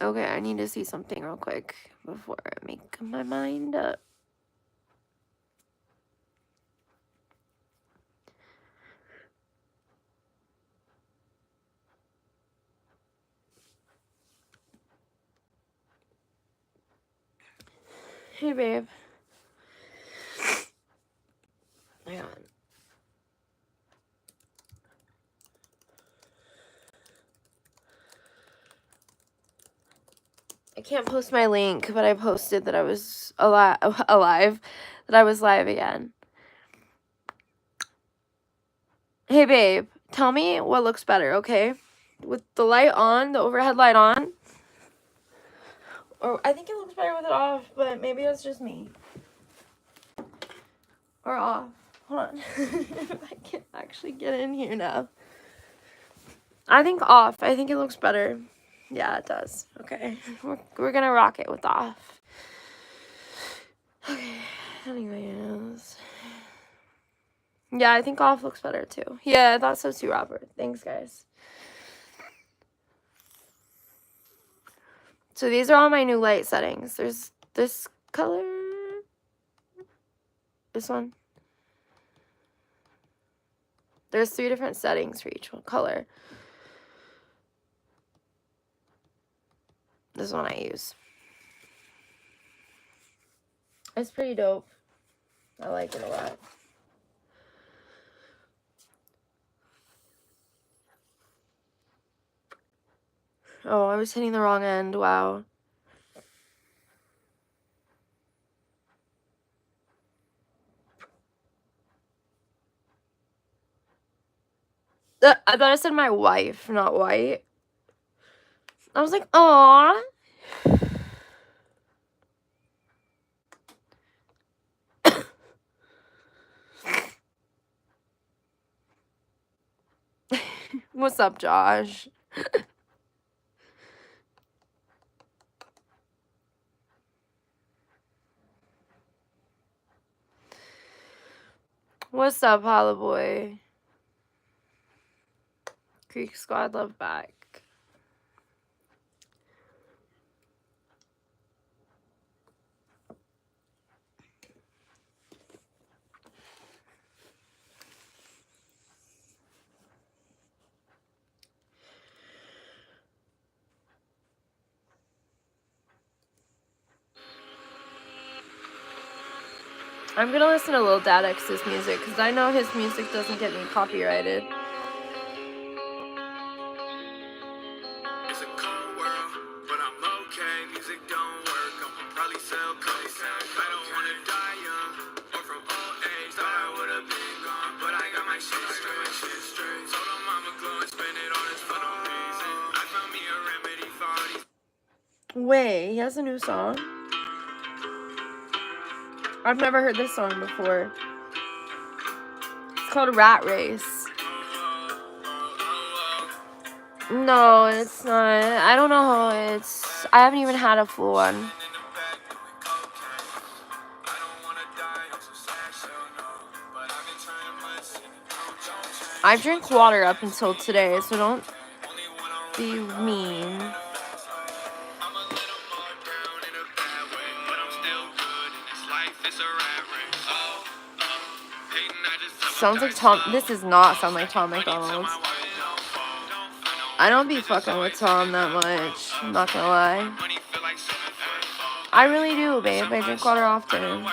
Okay, I need to see something real quick before I make my mind up. Hey, babe. Hang on. I can't post my link, but I posted that I was alive, that I was live again. Hey, babe, tell me what looks better, okay? With the light on, the overhead light on. Or I think it looks better with it off, but maybe it's just me. Or off. Hold on. I can't actually get in here now. I think off. I think it looks better. Yeah, it does. Okay. We're gonna rock it with off. Okay. Anyways. Yeah, I think off looks better too. Yeah, I thought so too, Robert. Thanks, guys. So these are all my new light settings. There's this color. This one. There's 3 different settings for each one color. This one I use. It's pretty dope. I like it a lot. Oh, I was hitting the wrong end. Wow. I thought I said my wife, not white. I was like, aww. What's up, Josh? What's up, Hollow Boy? Creek Squad, love back. I'm gonna listen to Lil Dad X's music because I know his music doesn't get me copyrighted. Wait, he has a new song? I've never heard this song before. It's called Rat Race. No, it's not. I don't know how it's... I haven't even had a full one. I drink water up until today, so don't be mean. Sounds like Tom. This does not sound like Tom McDonald's. I don't be fucking with Tom that much. I'm not gonna lie. I really do, babe. I drink water often.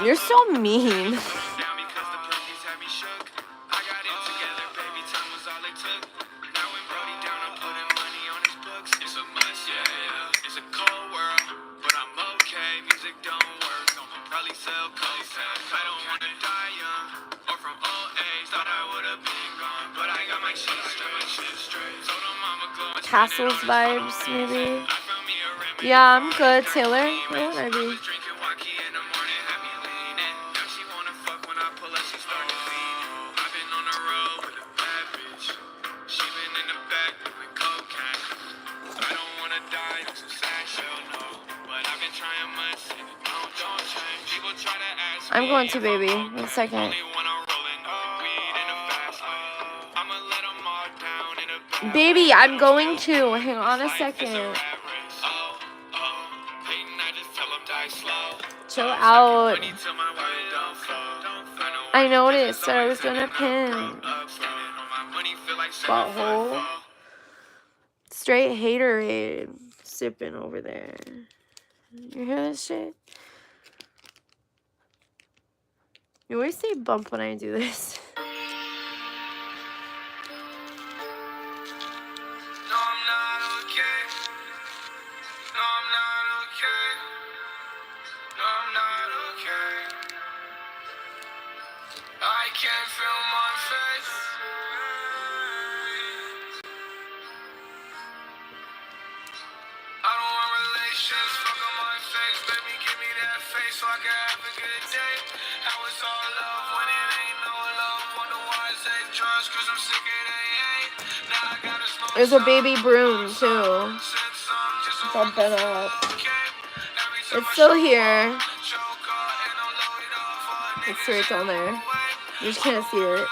You're so mean. Castles vibes, maybe. Yeah, I'm good, Taylor. Where would I be? I'm going to, baby. 1 second. Baby, I'm going to. Hang on a second. Chill out. I noticed that I was gonna pin. Butthole. Straight haterade. Sipping over there. You hear this shit? You always say bump when I do this. There's a baby broom too. Bumping up. It's still here. It's right down there. You just can't see it.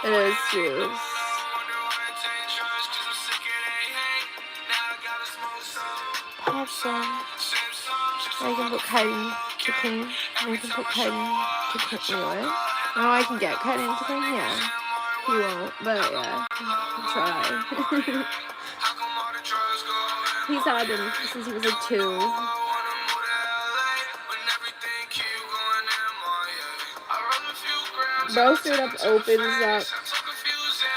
It is juice. Pop some. I can put cotton to clean. I can put cotton to clean. What? Oh, I can get cotton to clean? Yeah. He won't, but yeah. I'll try. He's had them since he was like 2. Bro straight up opens up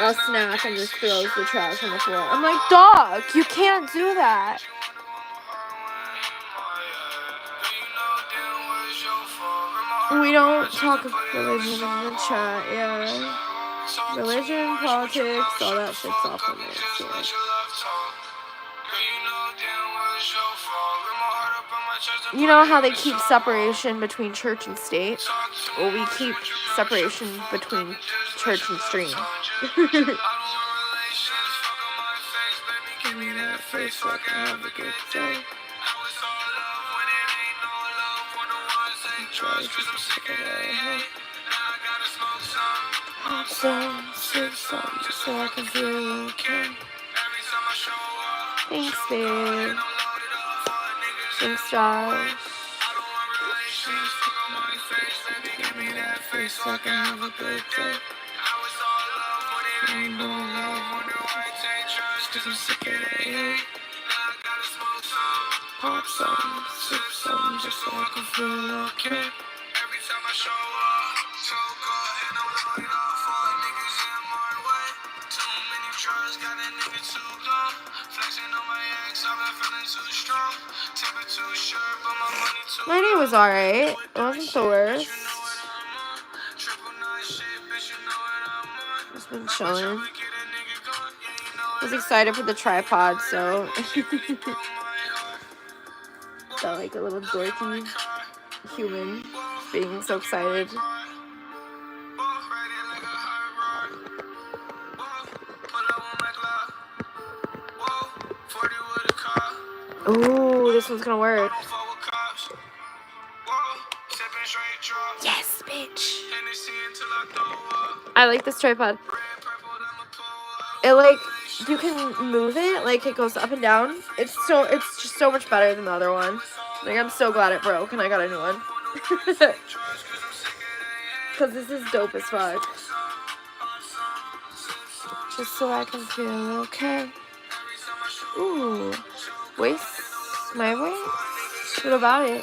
a snack and just throws the trash on the floor. I'm like, dog, you can't do that. We don't talk of religion in the chat, yeah. Religion, politics, all that shit's off limits, yeah. You know how they keep separation between church and state? Well, we keep separation between church and stream. So I can feel okay. Thanks, babe. Thanks, Josh. So I can have a good day. Pop some, sip some, just so I can feel okay. My day was alright. It wasn't the worst. Just been chilling. I was excited for the tripod, so felt like a little dorky human being so excited. Ooh, this one's gonna work. Yes, bitch. I like this tripod. It like, you can move it, like it goes up and down. It's just so much better than the other one. Like, I'm so glad it broke and I got a new one. Cause this is dope as fuck. Just so I can feel okay. Ooh. Waist? My waist? What about it?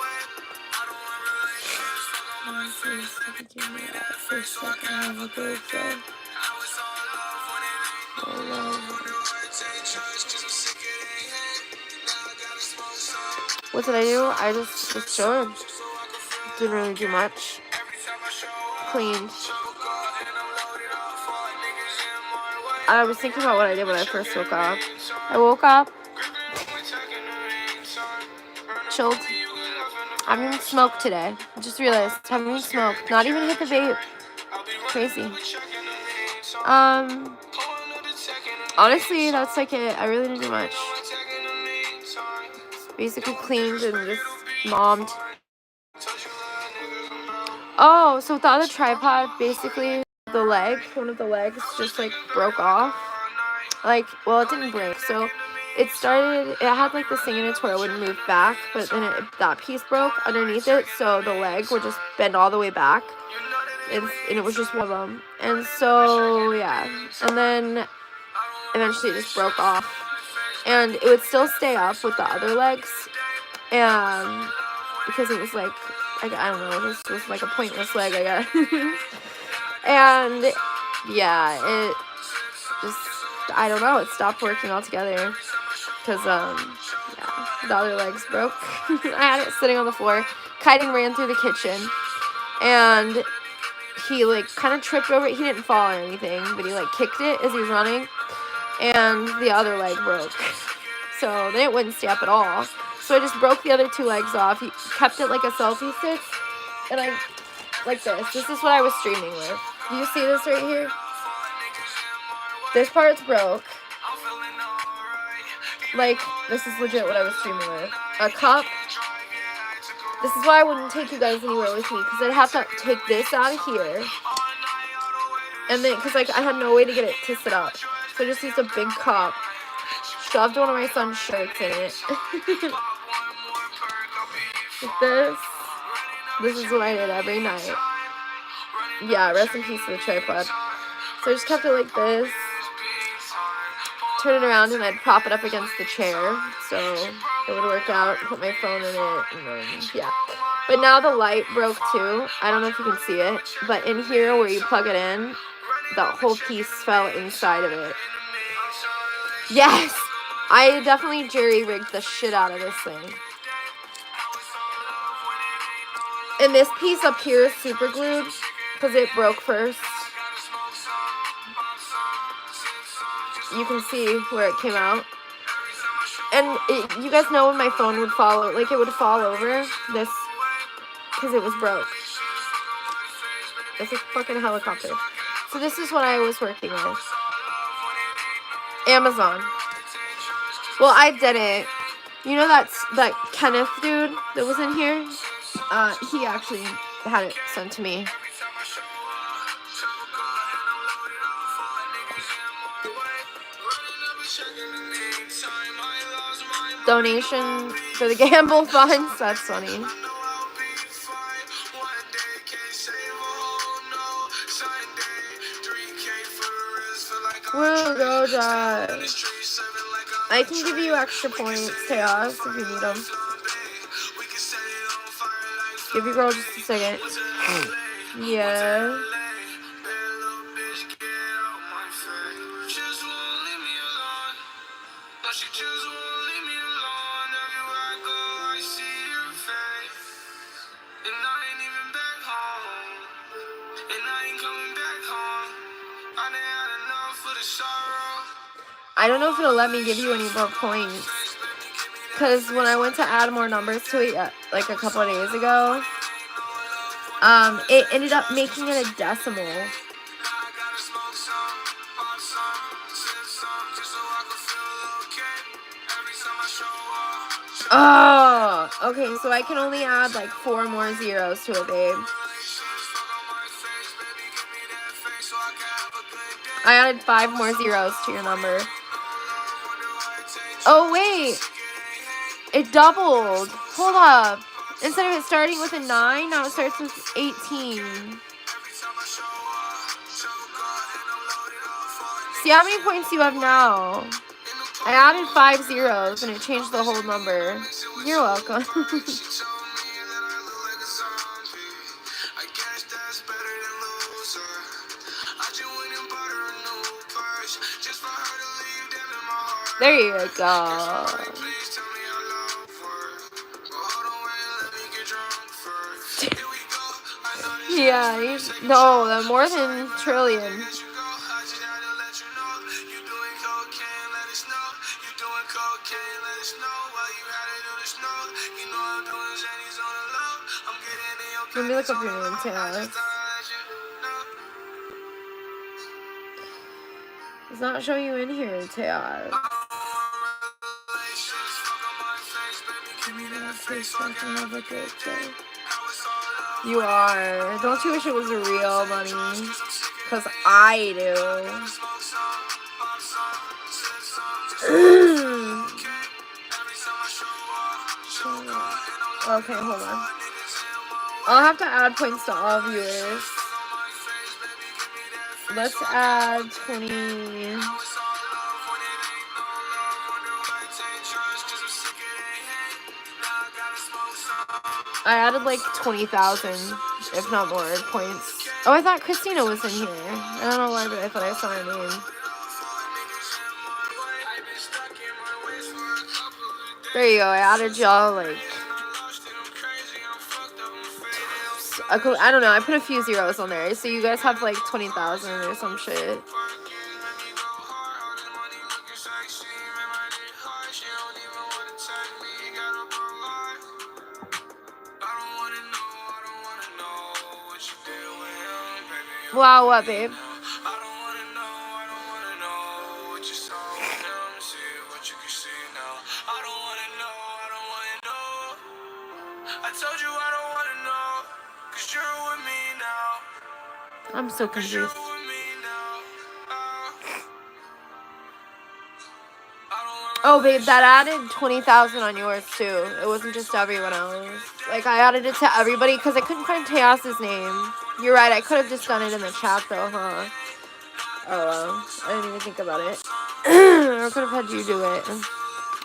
What did I do? I just was chilling. Didn't really do much. Cleaned. I was thinking about what I did when I first woke up. I woke up, chilled. I haven't even smoked today. I just realized I haven't even smoked. Not even hit the vape. Crazy. Honestly, that's like it. I really didn't do much. basically cleaned and just mommed. Oh, so with the other tripod, basically the leg, one of the legs just like broke off. Like, well, it didn't break. So it had like this thing in it where it would move back, but then that piece broke underneath it. So the leg would just bend all the way back. And it was just one of them. And so, yeah. And then eventually it just broke off. And it would still stay up with the other legs. And because it was like, I don't know, this was like a pointless leg, I guess. And yeah, it just, I don't know, it stopped working altogether. Because, yeah, the other legs broke. I had it sitting on the floor. Kiting ran through the kitchen. And he, like, kind of tripped over it. He didn't fall or anything, but he, like, kicked it as he was running. And the other leg broke. So then it wouldn't stay up at all. So I just broke the other two legs off. He kept it like a selfie stick. And I, like this. This is what I was streaming with. Do you see this right here? This part's broke. Like, this is legit what I was streaming with. A cup. This is why I wouldn't take you guys anywhere with me. Because I'd have to take this out of here. And then, because, like, I had no way to get it to sit up. So I just used a big cup. Shoved one of my son's shirts in it. Like this. This is what I did every night. Yeah, rest in peace to the tripod. So I just kept it like this. Turn it around and I'd prop it up against the chair. So it would work out. Put my phone in it. And then, yeah. But now the light broke too. I don't know if you can see it. But in here where you plug it in, the whole piece fell inside of it. Yes! I definitely jerry-rigged the shit out of this thing. And this piece up here is super glued because it broke first. You can see where it came out. And you guys know when my phone would fall, like it would fall over this because it was broke. It's a fucking helicopter. So this is what I was working with. Amazon. Well, I didn't. You know that Kenneth dude that was in here? He actually had it sent to me. Donation for the gamble funds. That's funny. We'll go die. I can give you extra points, Chaos, if you need them. Give your girl just a second. Yeah. I don't know if it'll let me give you any more points. Because when I went to add more numbers to it, like a couple of days ago, it ended up making it a decimal. Oh, okay, so I can only add like 4 more zeros to it, babe. I added 5 more zeros to your number. Oh, wait. It doubled. Hold up. Instead of it starting with a 9, now it starts with 18. See how many points you have now. I added 5 zeros and it changed the whole number. You're welcome. There you go. Yeah, no, the more than trillion. Let me look up your name, Taylor. It's not showing you in here, Taylor. Give me that face so I can have a good day. You are. Don't you wish it was real money? Because I do. Okay, hold on. I'll have to add points to all viewers. Let's add 20. I added like 20,000, if not more, points. Oh, I thought Christina was in here. I don't know why, but I thought I saw her name. There you go. I added y'all like. I don't know. I put a few zeros on there, so you guys have like 20,000 or some shit. Wow, what, babe? I'm so confused. Oh, babe, that added 20,000 on yours, too. It wasn't just everyone else. Like, I added it to everybody because I couldn't find Teos's name. You're right, I could have just done it in the chat, though, huh? Oh, well. I didn't even think about it. Or I could have had you do it.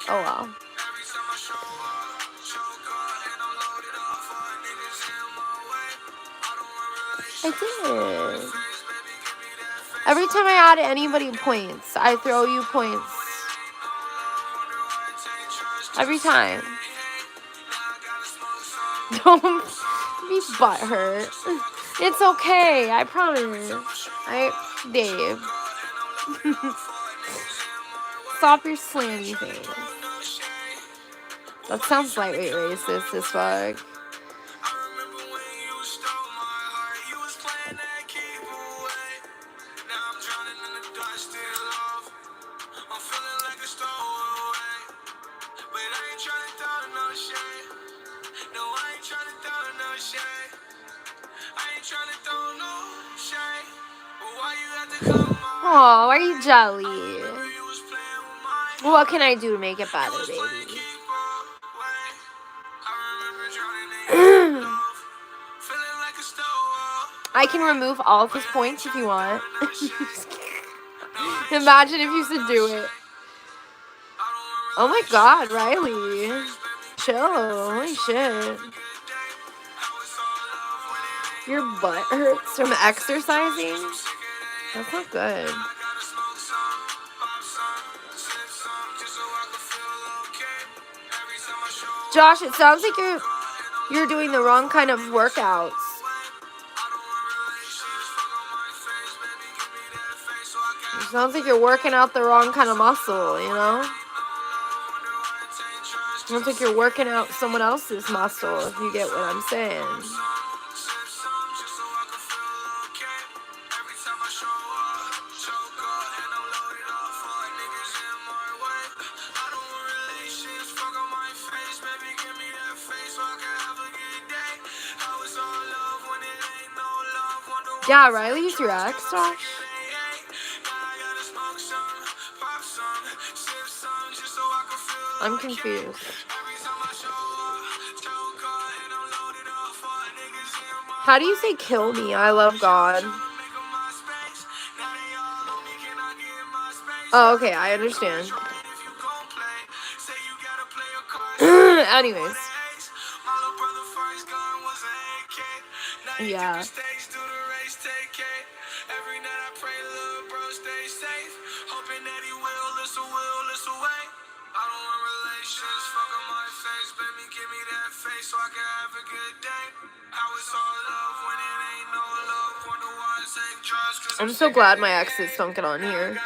Oh, well. I did. Every time I add anybody points, I throw you points. Every time. Don't be butthurt. It's okay, I promise. Dave. Stop your slanty face. That sounds lightweight racist as fuck. Aw, why are you jelly? What can I do to make it better, baby? I can remove all of his points if you want. Imagine if you should do it. Oh my god, Riley. Chill. Holy shit. Your butt hurts from exercising? That's not good. Josh, it sounds like you're doing the wrong kind of workouts. It sounds like you're working out the wrong kind of muscle, you know? It sounds like you're working out someone else's muscle, if you get what I'm saying. Yeah, Riley's your ex, Josh? I'm confused. How do you say kill me? I love God. Oh, okay, I understand. Anyways. Yeah. I'm so glad my exes don't get on here.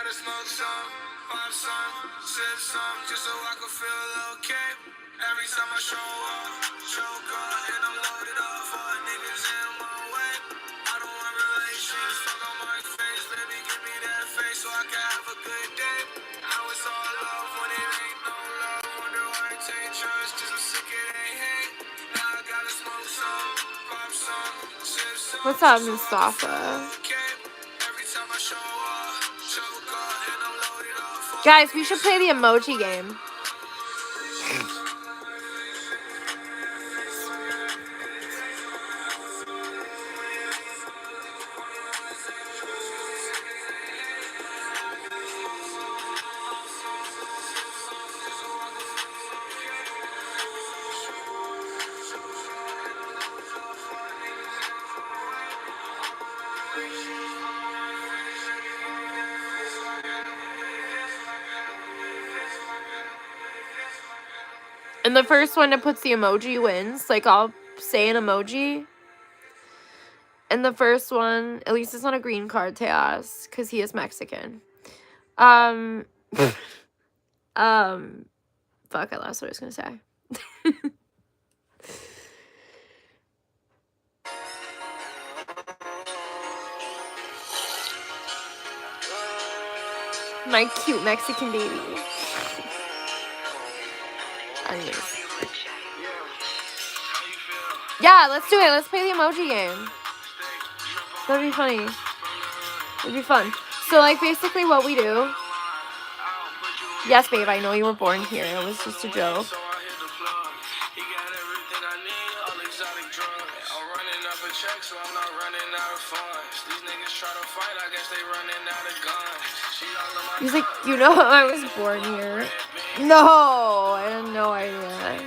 What's up, Mustafa? Guys, we should play the emoji game. And the first one that puts the emoji wins. Like, I'll say an emoji. And the first one, at least it's not a green card, Tejas, because he is Mexican. Fuck, I lost what I was gonna say. My cute Mexican baby. Anyways. Yeah, let's do it. Let's play the emoji game. That'd be funny. It'd be fun. So, like, basically what we do... Yes, babe, I know you were born here. It was just a joke. He's like, you know I was born here. No, I had no idea.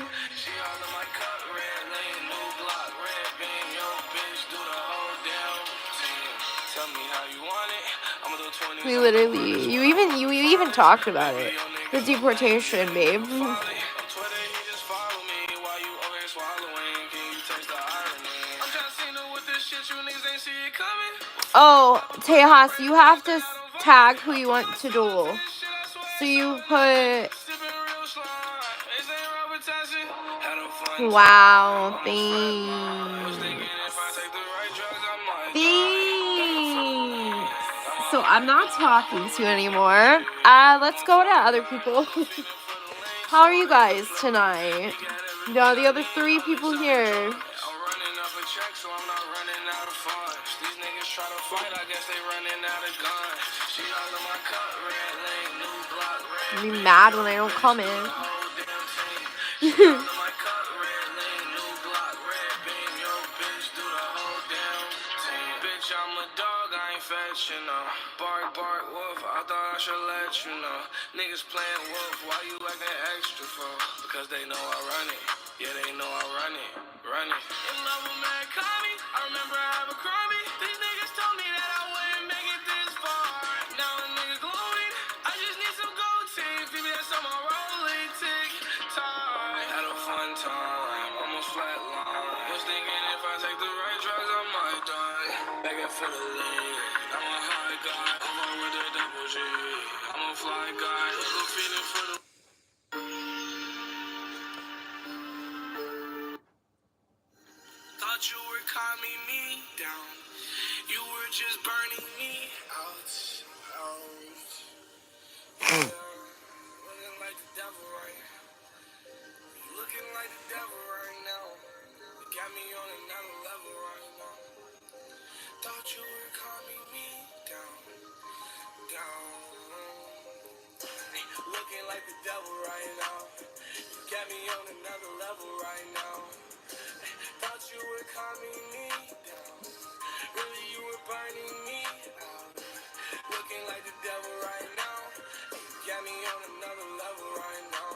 We literally, you even talked about it. The deportation, babe. Oh, Tejas, you have to tag who you want to duel. So you put... Wow, thanks. Thanks. So I'm not talking to you anymore. Let's go to other people. How are you guys tonight? No, the other 3 people here. I'll be mad when I don't come in. Bark, bark, wolf, I thought I should let you know. Niggas playing wolf, why you acting extra for? Because they know I run it. Yeah, they know I run it. Run it. In love with Mad Commie, I remember Abercrombie. These niggas told me that I wouldn't make it this far. Now a nigga glowing, I just need some gold teeth. VBS on my rolling tick. Time. Had a fun time, almost flatline. Was thinking if I take the right drugs, I might die. Begging for the lead. I'm a high guy, I'm on with the double G. I'm a fly guy, little feeling for the... Thought you were calming me down. You were just burning me out. Yeah, looking like the devil right now. Looking like the devil right now. You got me on another level right now. Thought you were calming me down. Looking like the devil right now. You got me on another level right now. Thought you were calming me down. Really, you were burning me out. Looking like the devil right now. You got me on another level right now.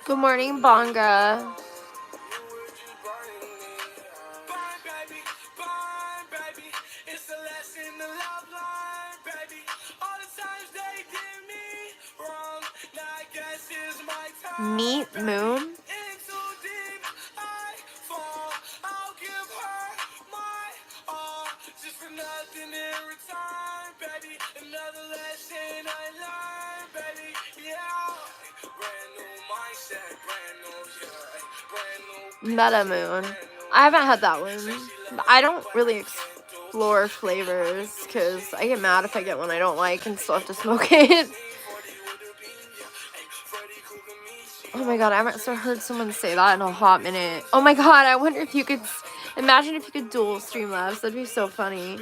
Good morning, Bonga. Meet Moon. Meta Moon. I haven't had that one. I don't really explore flavors because I get mad if I get one I don't like and still have to smoke it. Oh my god, I haven't heard someone say that in a hot minute. Oh my god, I wonder if you could Imagine if you could dual Streamlabs. That'd be so funny.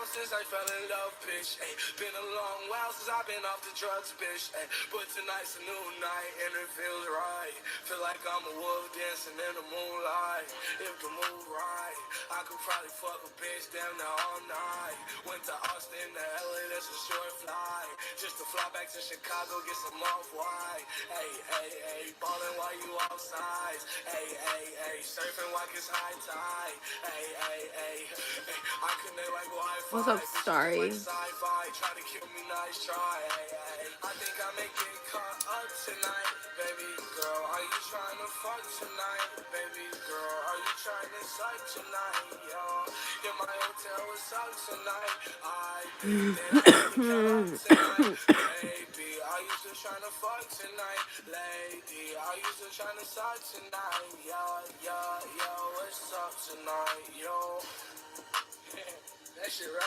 Since I fell in love, bitch. Ay, been a long while since I've been off the drugs, bitch. Ay, but tonight's a new night and it feels right. Feel like I'm a wolf dancing in the moonlight. If the mood right, I could probably fuck a bitch down there all night. Went to Austin to LA, that's a short flight. Just to fly back to Chicago, get some off-white. Hey, hey, hey, ballin' while you outside. Hey, hey, hey, surfing like it's high tide. Hey, hey, hey, hey, I connect like Wi-Fi. What's up, Starry? Try to kill me, nice try. I think I may get caught up tonight, baby girl. Are you trying to fuck tonight, baby girl? Are you trying to suck tonight, yo? In my hotel, what's up tonight? I think that I can tonight, baby. Are you still trying to fuck tonight, lady? Are you still trying to suck tonight, yo, yo, yo? What's up tonight, yo?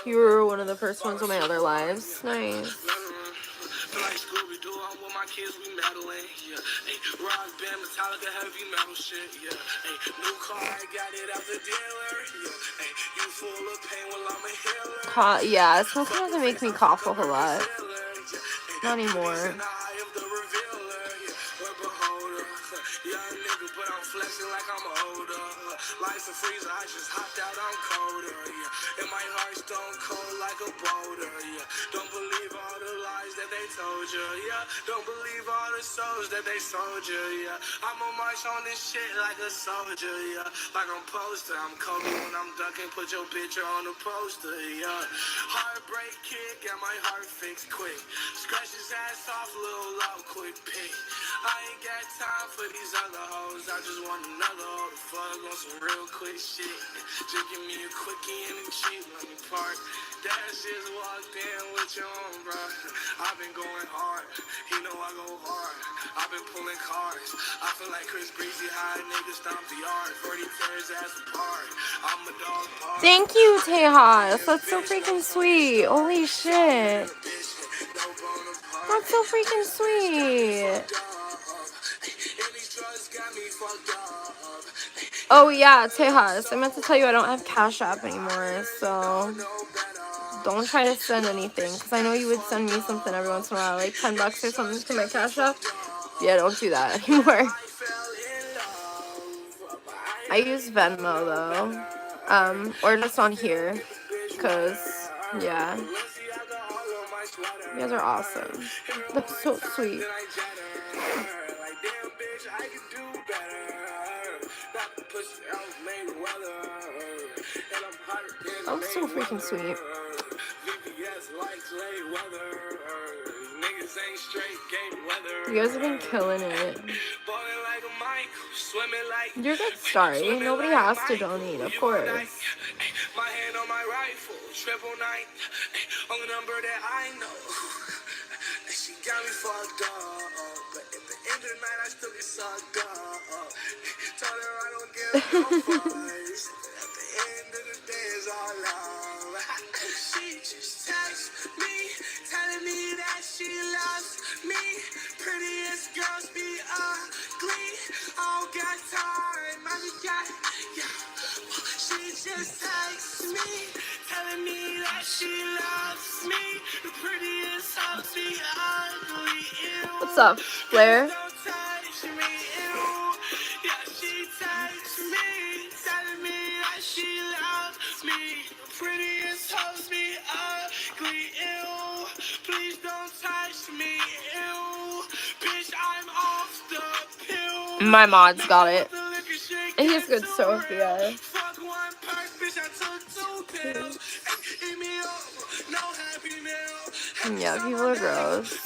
You were one of the first ones on my other lives. Nice. Feel like Scooby-Doo, I'm with my kids, we meddling, yeah. Hey, rock band, Metallica, heavy metal shit, yeah. Hey, new car, I got it out the dealer, yeah. Hey, you full of pain while I'm a healer. Yeah, smoking doesn't make me cough a whole lot. Not anymore. Young nigga, but I'm flexing like I'm older. Life's a freezer, I just hopped out, I'm colder, yeah. And my heart's stone cold like a boulder, yeah. Don't believe all the lies that they told you, yeah. Don't believe all the souls that they sold you, yeah. I'ma march on this shit like a soldier, yeah. Like I'm poster, I'm Kobe when I'm ducking, put your picture on the poster, yeah. Heartbreak kid, got my heart fixed quick. Scratch his ass off, little loud, quick pick. I ain't got time for these other hoes, I just want another hoe to fuck on some real quick shit. Just give me a quickie in the Jeep, let me park. Dash just walked in with your own, bro. I've been going hard, you know I go hard. I've been pulling cars, I feel like Chris Breezy, high niggas stomp the yard. 40 tears ass apart, I'm a dog park. Thank you, Tejas. That's so freaking sweet. Holy shit. That's so freaking sweet. Oh yeah, Tejas, I meant to tell you I don't have Cash App anymore, so don't try to send anything, because I know you would send me something every once in a while, like $10 or something to my Cash App. Yeah, don't do that anymore. I use Venmo though, or just on here, because, yeah, you guys are awesome. That's so sweet. Oh, so freaking sweet. You guys have been killing it. You're good, Starry. Nobody has to donate, of course. My hand on my rifle, triple nine, only number that I know. She got me fucked up, but at the end of the night I still get sucked up. Told her I don't give no fucks. At the end of the day it's all love. She just texts me, telling me that she loves me. Prettiest girls be ugly. I don't got time, I just got, yeah. She just texts me, telling me that she loves me. The prettiest hoes be ugly. What's up, Blair? Yeah, she texts me, telling me that she loves me. The prettiest hoes be ugly. Ew, please don't touch me. Ew, bitch, I'm off the pill. My mod's got it. And he's good, Sophia. Yeah, people are gross.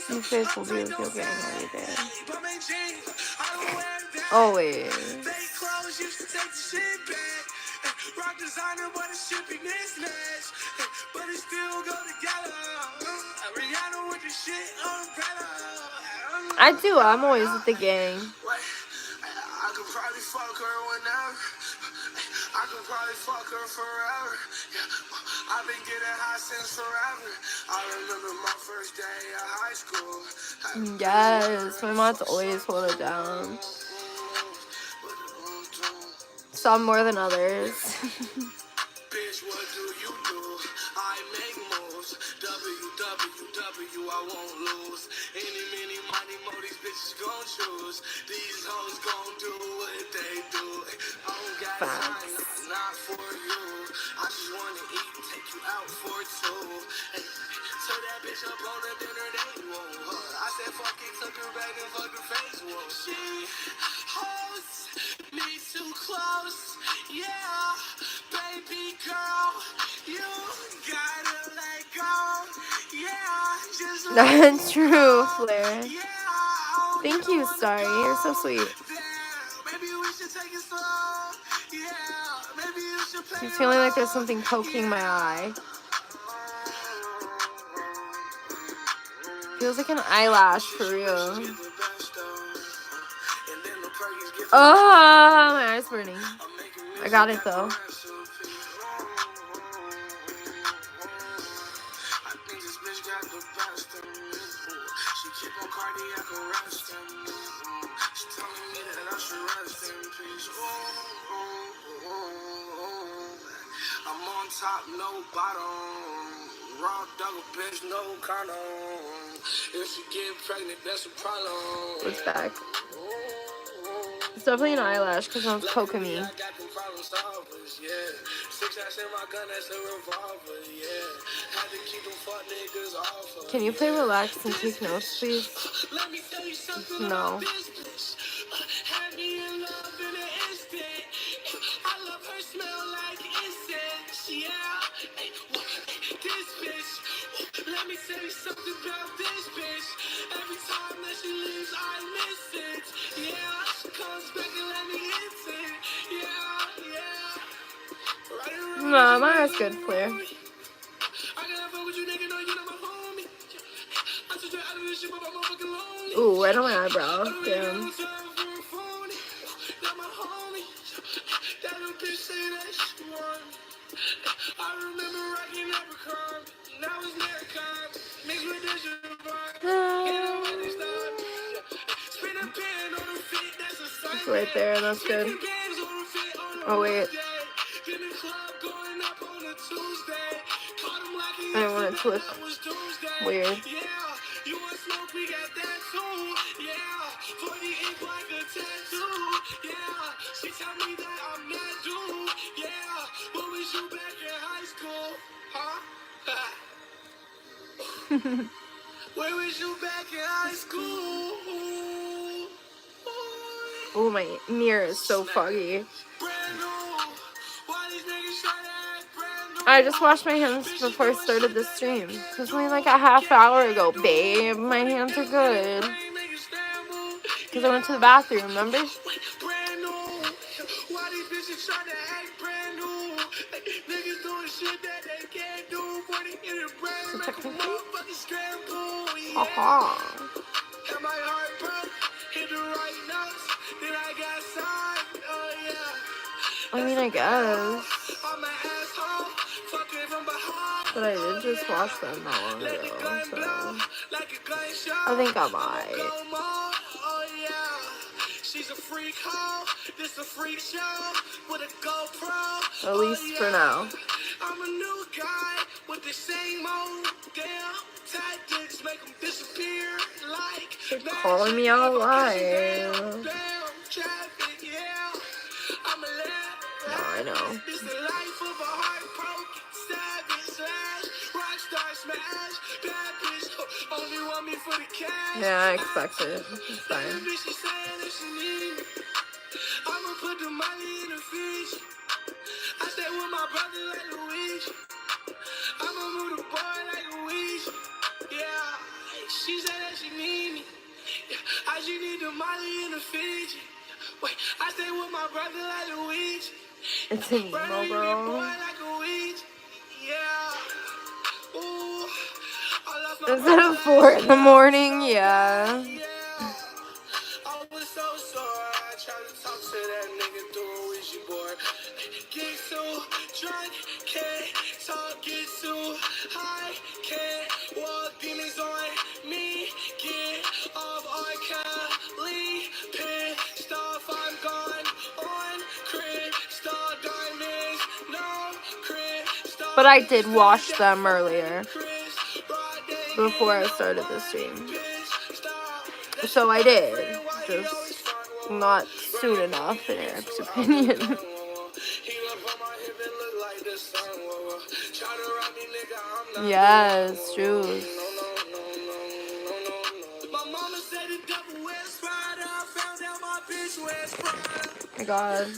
Your face will be if you're getting everything. Always. Rock designer, but it should be mismatched. But it still go together. Rihanna with the shit umbrella. I do, I'm always with the gang. I could probably fuck her whenever. I could probably fuck her forever. I I've been getting high since forever. I remember my first day of high school. Yes, my mods always hold it down. Some more than others. Bitch, what do you do? I make moves. WWW, I won't lose. Any, many, money, more these bitches gon' choose. These hoes gon' do what they do. I don't got time, not for you. I just wanna eat, take you out for two. Hey, turn that bitch up on a dinner date, whoa. I said fuck it, took her back and fucked her face, whoa. She holds me too close, yeah. Baby girl, you gotta let go. Yeah, just That's true, Flair. Thank you, Starry. You're so sweet. Keeps feeling like there's something poking my eye. Feels like an eyelash for real. Oh, my eye's burning. I got it though. I'm on top, no bottom. Raw double bitch, no condom. If she get pregnant, that's a problem. It's back. It's definitely an eyelash because someone's poking me. Can you play relax and take notes, please? No. Let me tell you something about this bitch. Every time that she leaves, I miss it. Yeah, she comes back and let me hit it. Yeah, yeah. Right around No, my eye's good, Flair. I gotta fuck with you, nigga, no, you're not my homie. I took you out of this shit, but I'm fucking lonely. Ooh, right on my eyebrow. Damn. Not my homie. That little bitch say that she want me. I remember rocking Abercrombie. Now it's Narcon. Mixed with this It's right there, that's good. Oh, wait. I don't want it to look weird. Where was you back in high school? Oh, my mirror is so foggy. I just washed my hands before I started the stream. It was only like a half hour ago, babe. My hands are good. Because I went to the bathroom, remember? So technically, haha. I mean, I guess. But I did just watch them not long ago, so I think I might. She's a freak hoe, this a freak show with a GoPro. At least for now. I'm a new guy with the same old damn tactics, make them disappear like they're calling me out live. No, I know. This the life of a heartbroken savage slash rockstar smash. Bad bitch only want me for the cash. Yeah, I expected. It's fine. I'ma put the money in the fridge. I stay with my brother like Luigi. I'ma move the boy like Luigi. Yeah, she said that she need me. Yeah, I just need the money in the Fiji. Wait, I stay with my brother like Luigi. It's an emo girl. Is it at 4 in the morning? Yeah. I was so sore. I tried to talk to that nigga through a Ouija board. Get so drunk, can't talk, get But I did wash them earlier before I started the stream. So I did. Just not soon enough, in Eric's opinion. Yes, juice. Oh my God.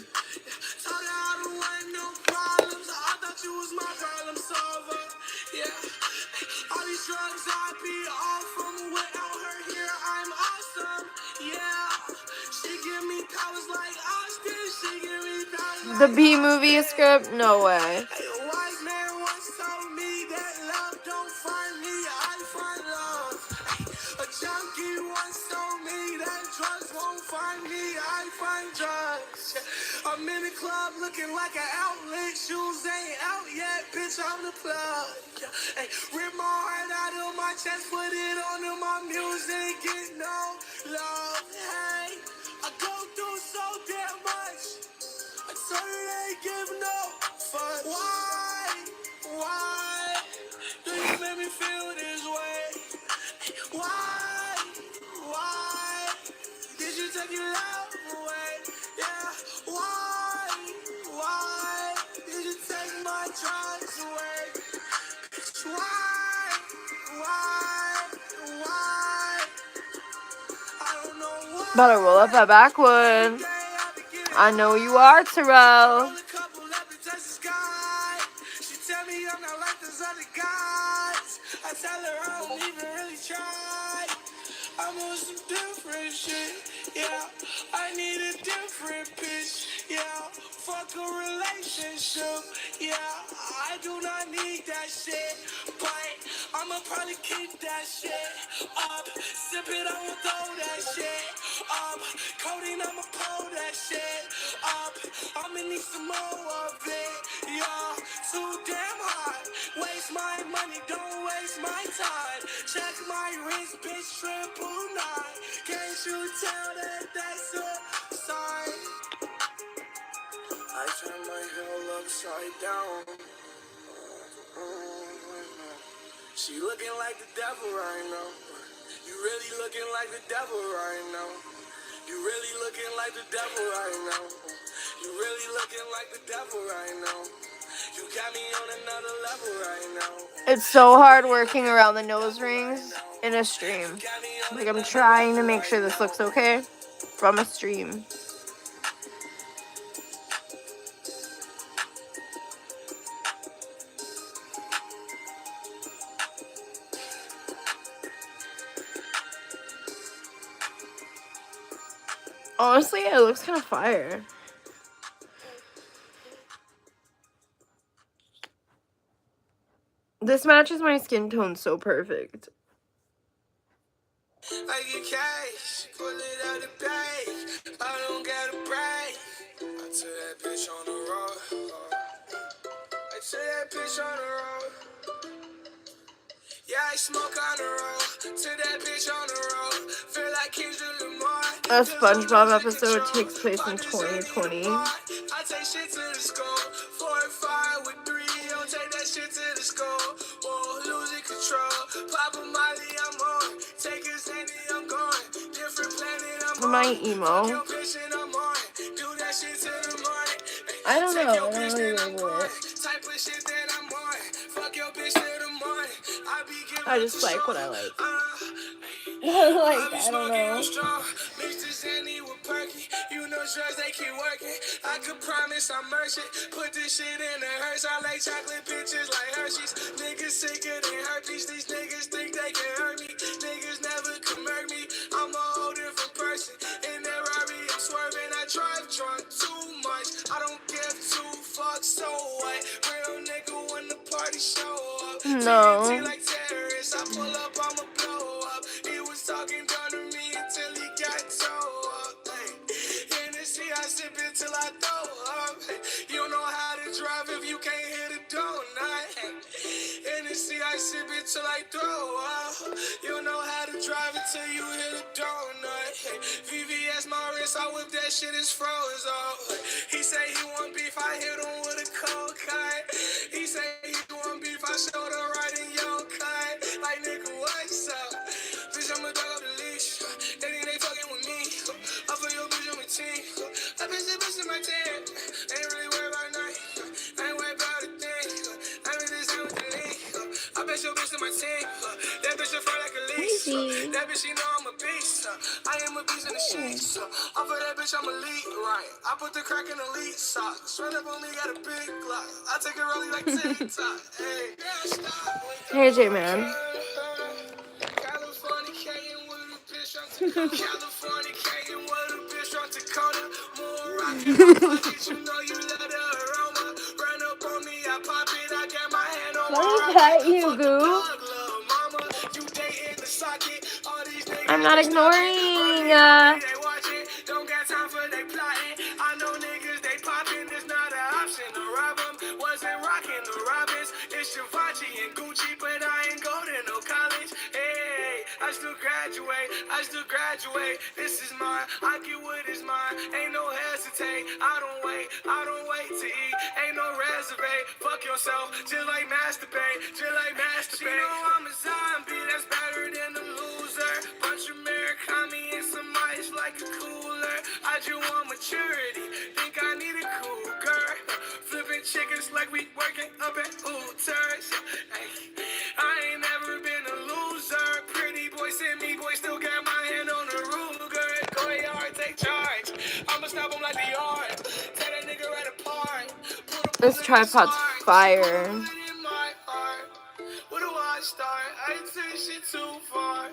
The B movie script? No way. I'm in the club looking like an outlet. Shoes ain't out yet, bitch. I'm the plug. Hey, rip my heart out of my chest, put it on in my music, get no love. Hey, I go through so damn much. I certainly give no fuck. Why do you make me feel this way? Why did you take your love away? Yeah, why did you take my drugs away? Why? I don't know why. Better roll up that backwood. I know you are, Terrell. She tell me I'm not like those other guys. I tell her I don't even really try. I'm on some different shit, yeah. I need a different bitch, yeah. Fuck a relationship, yeah. I do not need that shit, but I'ma probably keep that shit up. Sip it, I'ma throw that shit up. Codeine, I'ma pull that shit up. I'ma need some more of it, yeah. Too damn hot. Waste my money, don't waste my time. Check my wrist, bitch, triple nine. Can't you tell that that's a sign? I turn my hell upside down. She looking like the devil right now. You really looking like the devil right now. You really looking like the devil right now. You really looking like the devil right now. You got me on another level right now. It's so hard working around the nose rings in a stream. Like, I'm trying to make sure this looks okay from a stream. Honestly, it looks kind of fire. This matches my skin tone so perfect. I get cash, pull it out the bag. I don't gotta brag. I took that bitch on the road. I took that bitch on the road. Yeah, I smoke on the road. Took that bitch on the road. Feel like Kendrick Lamar. A SpongeBob episode takes place in 2020. I take shit to the school. 4 and 5 with 3. Don't take that shit to the school. Whoa, losing control. Pop a Molly, I'm on. Take his handy, I'm gone. Different planet, I'm on. My emo. Your bitch and I'm on. Do that shit till the morning. I don't know. Take your I bitch, don't then really I'm know gone. it. Type of shit that I'm on. Fuck your bitch till the morning. I just like what I like. I don't know. You know, drugs, they keep working. I could promise I'm merchant. Put this shit in the hearse. I like chocolate bitches like Hershey's. Niggas sicker than herpes. These niggas think they can hurt me. Niggas never can murk me. I'm a whole different person. In that Rari, I'm swerving. I drive drunk too much. I don't give two fucks. So what? Real nigga when the party show up. No. TNT like terrorists. I pull up, I'ma blow up. He was talking down to me until he got toe up. Hennessy, I sip it till I throw up. You don't know how to drive if you can't hit a donut. Hennessy, I sip it till I throw up. You don't know how to drive it till you hit a donut. VVS my wrist, I whip that shit, is froze up. He say he want beef, I hit him with a cold cut. He say he your bitch in my team. That bitch in front like a leash. That bitch, she know I'm a beast. I am a beast in the sheets. Off of that bitch, I'm elite, right? I put the crack in the elite socks. Run up on me, got a big Glock. I take it rolling like TikTok. Hey, Hey, J-Man. Californicating with a bitch from Dakota. Californicating with a bitch from Dakota. More rock in my pocket, you know you love the aroma. Run up on me, I pop it, I got my hand on Let my me pet you, fuck the Goo. plug, little mama. You dating the socket. All these niggas I'm not they stalking. ignoring. They watching. Don't got time for they plotting. I know niggas they popping. There's not an option to rob them. Wasn't rocking the Robins. It's Givenchy and Gucci, but I ain't go to no college. Hey, I still graduate. I still graduate. This is mine. I get what is mine. Ain't no hesitate. I don't wait to eat. Ain't no reservation. Fuck yourself. Just like masturbate. Just like masturbate. She know I'm a zombie. That's better than a loser. Bunch of Murakami and some ice like a cooler. I just want maturity. Think I need a cougar. Flipping chickens like we working up at Hooters. Ay, I ain't never been a loser. Pretty boy send me, boy still got my hand on the Ruger. Go yard, take charge. I'ma stop him like the yard. Tell that nigga right apart. This tripod's fire. Where do I start? I take shit too far.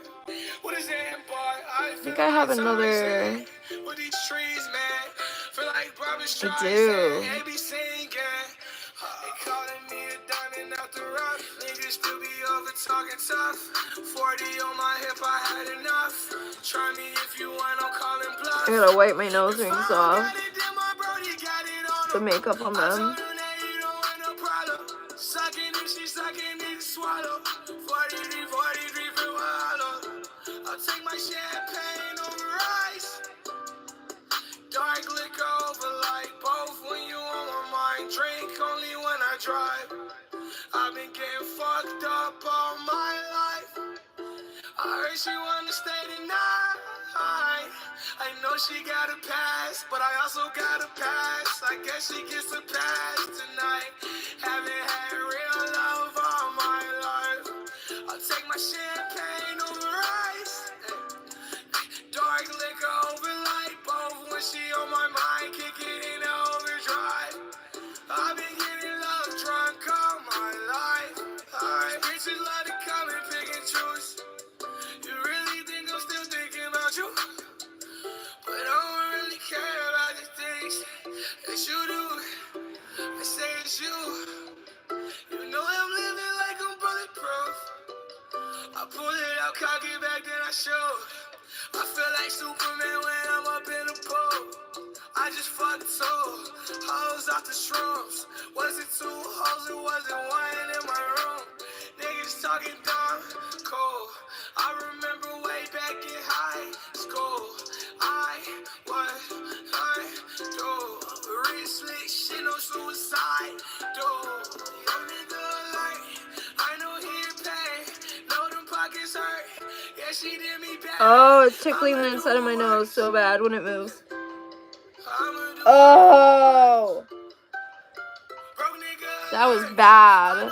What is that bar? I think I have another. With these trees, man. Feel like Barbara I Streisand. do. They be singing. They calling me a diamond out the rough. Niggas still be over talking tough. 40 on my hip, I had enough. Try me if you want, I'm calling bluff. I gotta wipe my nose rings off. The makeup on them. Sucking if she sucking, need to swallow. 43 for wallow. I'll take my champagne over ice. Dark liquor over like both when you on my mind. Drink only when I drive. I've been getting fucked up all my life. I heard she wanna stay tonight. I know she got a pass, but I also got a pass. I guess she gets a pass tonight. Haven't had real love all my life. I'll take my champagne over ice. Dark liquor over light bulb when she on my mind. Kick it in overdrive. I've been getting love drunk all my life. Alright, bitches love to come and pick and choose. You really think I'm still thinking about you? But I don't really care about the things that you do. I say it's you. You know I'm living like I'm bulletproof. I pull it out, cock it back, then I show. I feel like Superman when I'm up in the pool. I just fucked two hoes off the shrooms. Was it two hoes? It wasn't one in my room. Niggas talking dumb, cool. I remember way back in high school. I was real slick shit, no suicide, dude. Young nigga like, I know he in pain. Know them pockets hurt. Yeah, she did me bad. Oh, it's tickling the inside of my nose so bad when it moves. Oh, that was bad.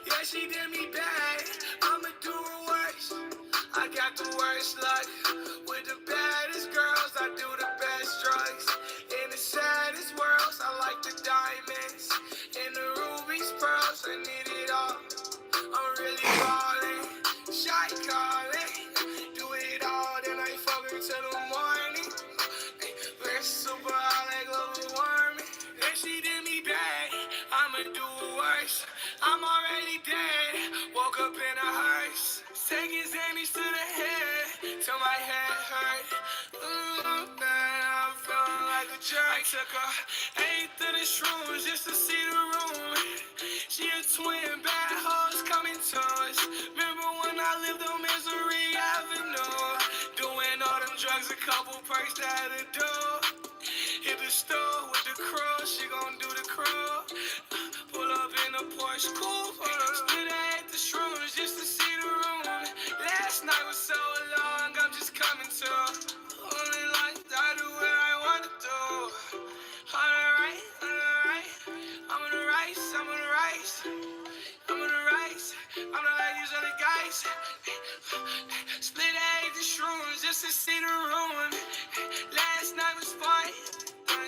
Yeah, she did me bad. I'ma do her worst. I got the worst luck with the baddest girls. I do the best drugs in the saddest worlds. I like the diamonds and the rubies, pearls. I need it all. I'm really balling, shy calling. Do it all, then I fuck her till the morning. We're super high like global warming. Then she did me bad. I'ma do it worse. I'm already dead. Woke up in a hearse. Taking Xannies to the head till my head hurt. I'm feeling like a jerk. I took her 8 to the shrooms just to see the room. She a twin, bad hoes coming to us. Remember when I lived on Misery Avenue? Doing all them drugs, a couple perks that I do. Hit the store with the crew, she gon' do the crew. Pull up in a Porsche coupe. Split at the shrooms just to see the room. Last night was so long, I'm just coming to. Only like I do what I wanna do. Alright, I'm on the rise. just to see the room. Last night was fun.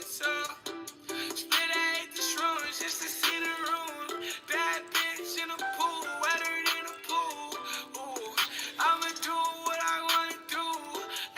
Split ate the shrooms just to see the room. Bad bitch in the pool, wetter than a pool. Ooh, I'ma do what I wanna do.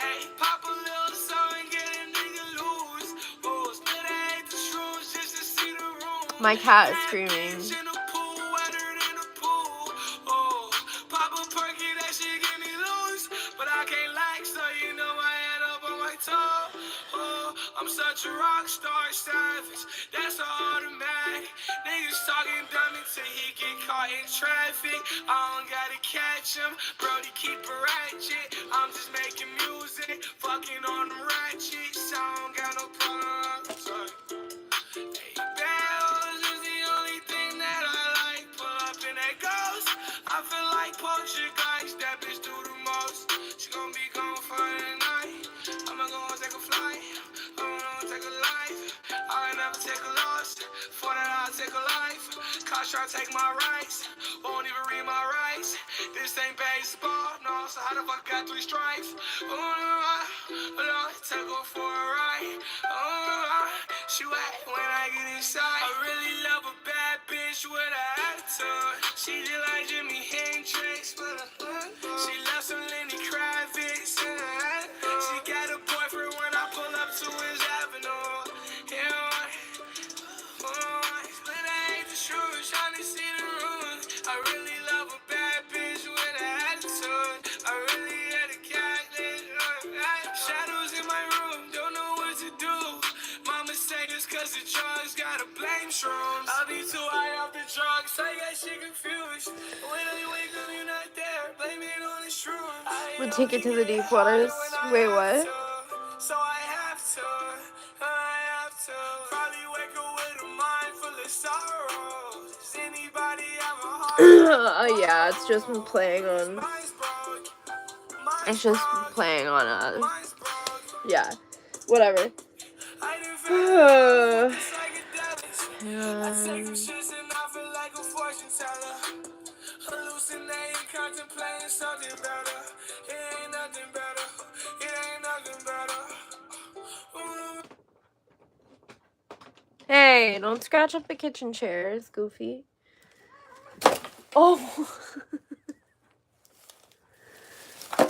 Ayy, pop a little song, get a nigga loose. Ooh, split ate the shrooms just to see the room. My cat is screaming. In the pool, wetter than a pool. Ooh, pop a perky, that shit get me loose. But I can't like, so you know I head up on my toe. Oh, I'm such a rock star, savage. That's an automatic. Niggas talking dummy till he get caught in traffic. I don't gotta catch him. Brody keep a ratchet. I'm just making music. Fucking on them ratchets. I don't got no problem. Hey, bells is the only thing that I like. Pull up in that ghost. I feel like Porsche guys. That bitch do the most. She gon' be gone for the night. I'ma go and take a flight. I'ma take a life. I never take a loss. For that I'll take a life. Cops try to take my rights. Won't even read my rights. This ain't baseball, no. So how the fuck I got 3 stripes? Take her for a ride. She wet when I get inside. I really love a bad bitch with an attitude. She just like Jimi Hendrix. She loves some Lenny Kravitz. She got a boyfriend when I pull up to his avenue. Split ate the shoes, trying to see the room. I really love a bad bitch with an attitude. I really had a cat. Shadows in my room, don't know what to do. Mama say it's cause the drugs, gotta blame shrooms. I'll be too high off the drugs, I got shit confused. When I wake up, you're not there, blame it on the shrooms. We'll take it to the deep waters. Wait, what? So I have to. Probably wake up with a mind full of sorrow. Does anybody have a heart? Oh yeah, it's just been playing on. It's just playing on yeah, whatever. Contemplating something better. It ain't nothing better. It ain't nothing better. Hey, don't scratch up the kitchen chairs, Goofy. Oh.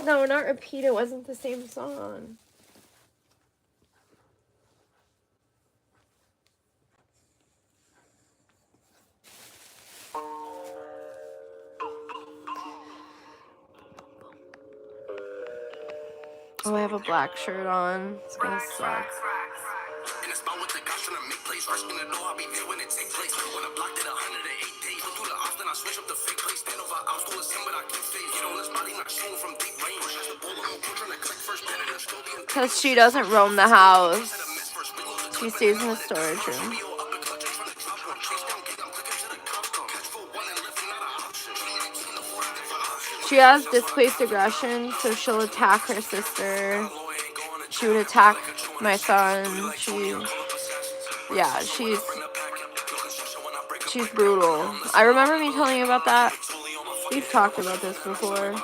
No, not repeat. It wasn't the same song. Oh, I have a black shirt on. It's gonna suck. Because she doesn't roam the house. She stays in the storage room. She has displaced aggression, so she'll attack her sister. She would attack my son. She's brutal. I remember me telling you about that. We've talked about this before.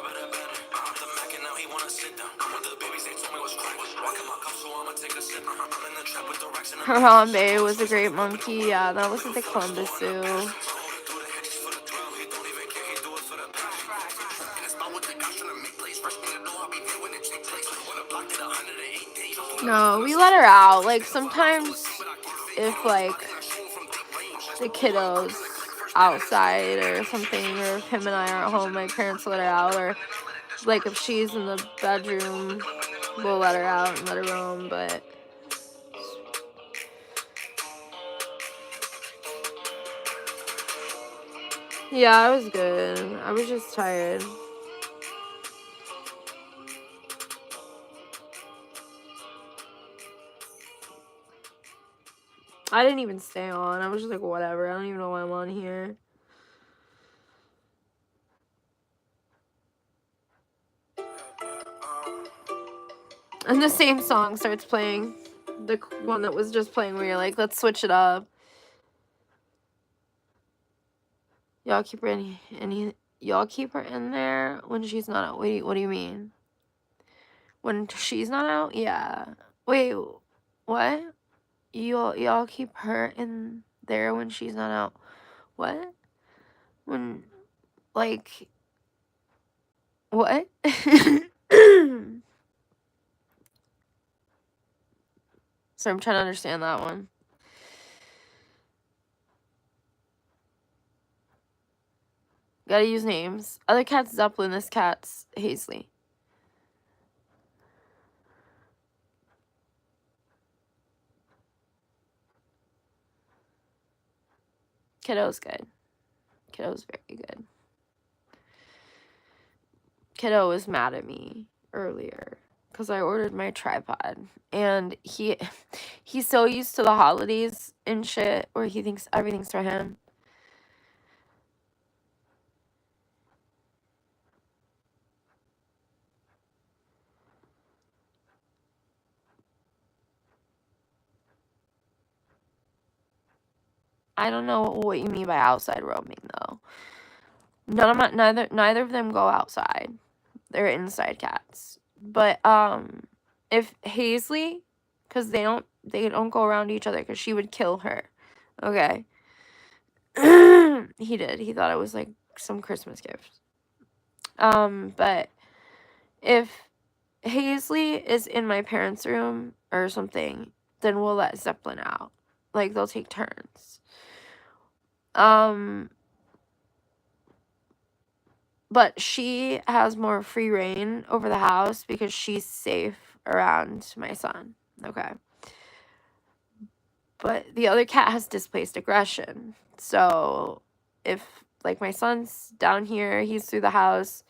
Harambe was a great monkey. Yeah, that was at the Columbus Zoo. No, we let her out. Like, sometimes if, like, the kiddo's outside or something, or if him and I are at home, my parents let her out, or, like, if she's in the bedroom, we'll let her out and let her roam, but... Yeah, I was good. I was just tired. I didn't even stay on. I was just like, whatever. I don't even know why I'm on here. And the same song starts playing. The one that was just playing where you're like, let's switch it up. Y'all keep her y'all keep her in there when she's not out. Wait, what do you mean? When she's not out? Yeah. Wait, what? Y'all keep her in there when she's not out? What? When, like, what? So I'm trying to understand that one. Gotta use names. Other cat's Zeppelin, this cat's Hazley. Kiddo's good. Kiddo's very good. Kiddo was mad at me earlier because I ordered my tripod, and he's so used to the holidays and shit where he thinks everything's for him. I don't know what you mean by outside roaming though. Neither of them go outside. They're inside cats. But if Hazley, because they don't go around each other because she would kill her. Okay. He did. He thought it was like some Christmas gift. But if Hazley is in my parents' room or something, then we'll let Zeppelin out. Like, they'll take turns. But she has more free reign over the house because she's safe around my son. Okay. But the other cat has displaced aggression. So if, like, my son's down here, he's through the house,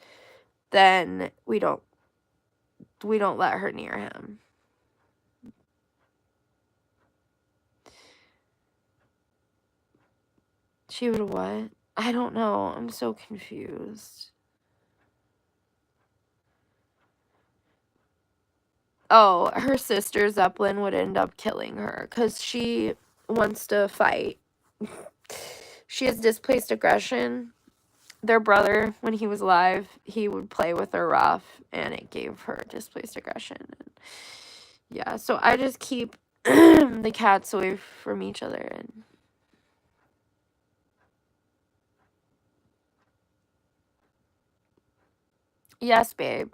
then we don't let her near him. She would what? I don't know. I'm so confused. Oh, her sister Zeppelin would end up killing her because she wants to fight. She has displaced aggression. Their brother, when he was alive, he would play with her rough, and it gave her displaced aggression. And yeah, so I just keep the cats away from each other. And yes, babe.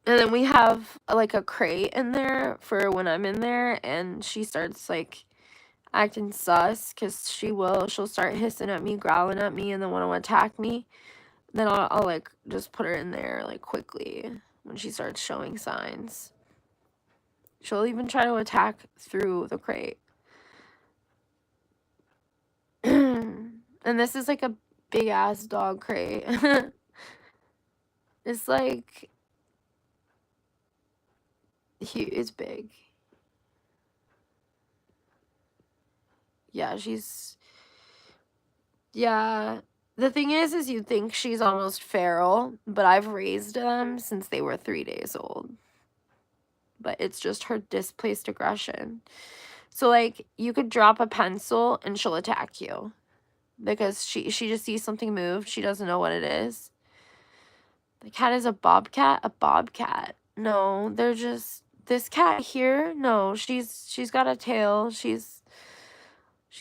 And then we have, like, a crate in there for when I'm in there, and she starts, like, acting sus, because she'll start hissing at me, growling at me, and then want to attack me. Then I'll, like, just put her in there, like, quickly when she starts showing signs. She'll even try to attack through the crate. And this is, like, a big-ass dog crate. It's, like... It's big. Yeah, she's... Yeah. The thing is you'd think she's almost feral, but I've raised them since they were 3 days old. But it's just her displaced aggression. So, like, you could drop a pencil and she'll attack you. Because she just sees something move. She doesn't know what it is. The cat is a bobcat? A bobcat. No, they're just... This cat here? No, she's got a tail. She's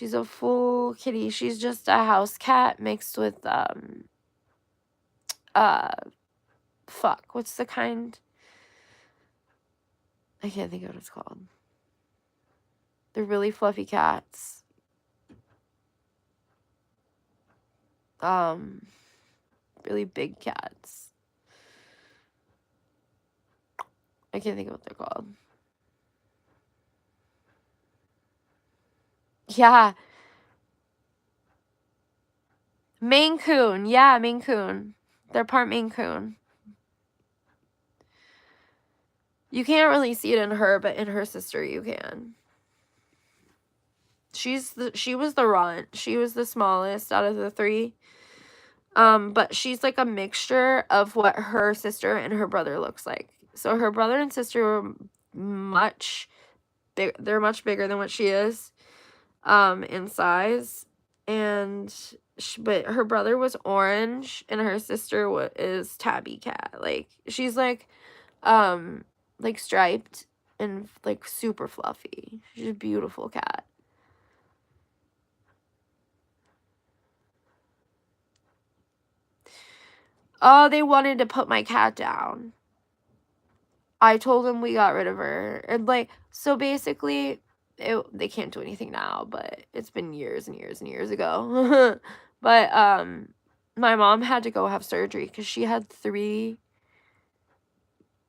a full kitty. She's just a house cat mixed with, fuck. What's the kind? I can't think of what it's called. They're really fluffy cats. Really big cats. I can't think of what they're called. Yeah. Maine Coon. Yeah, Maine Coon. They're part Maine Coon. You can't really see it in her, but in her sister you can. She was the runt. She was the smallest out of the three. But she's like a mixture of what her sister and her brother looks like. So her brother and sister are much bigger than what she is. in size, and but her brother was orange and her sister is tabby cat. Like she's like striped and like super fluffy. She's a beautiful cat. Oh, they wanted to put my cat down. I told them we got rid of her. And like, so basically, they can't do anything now, but it's been years and years and years ago. But my mom had to go have surgery because she had 3.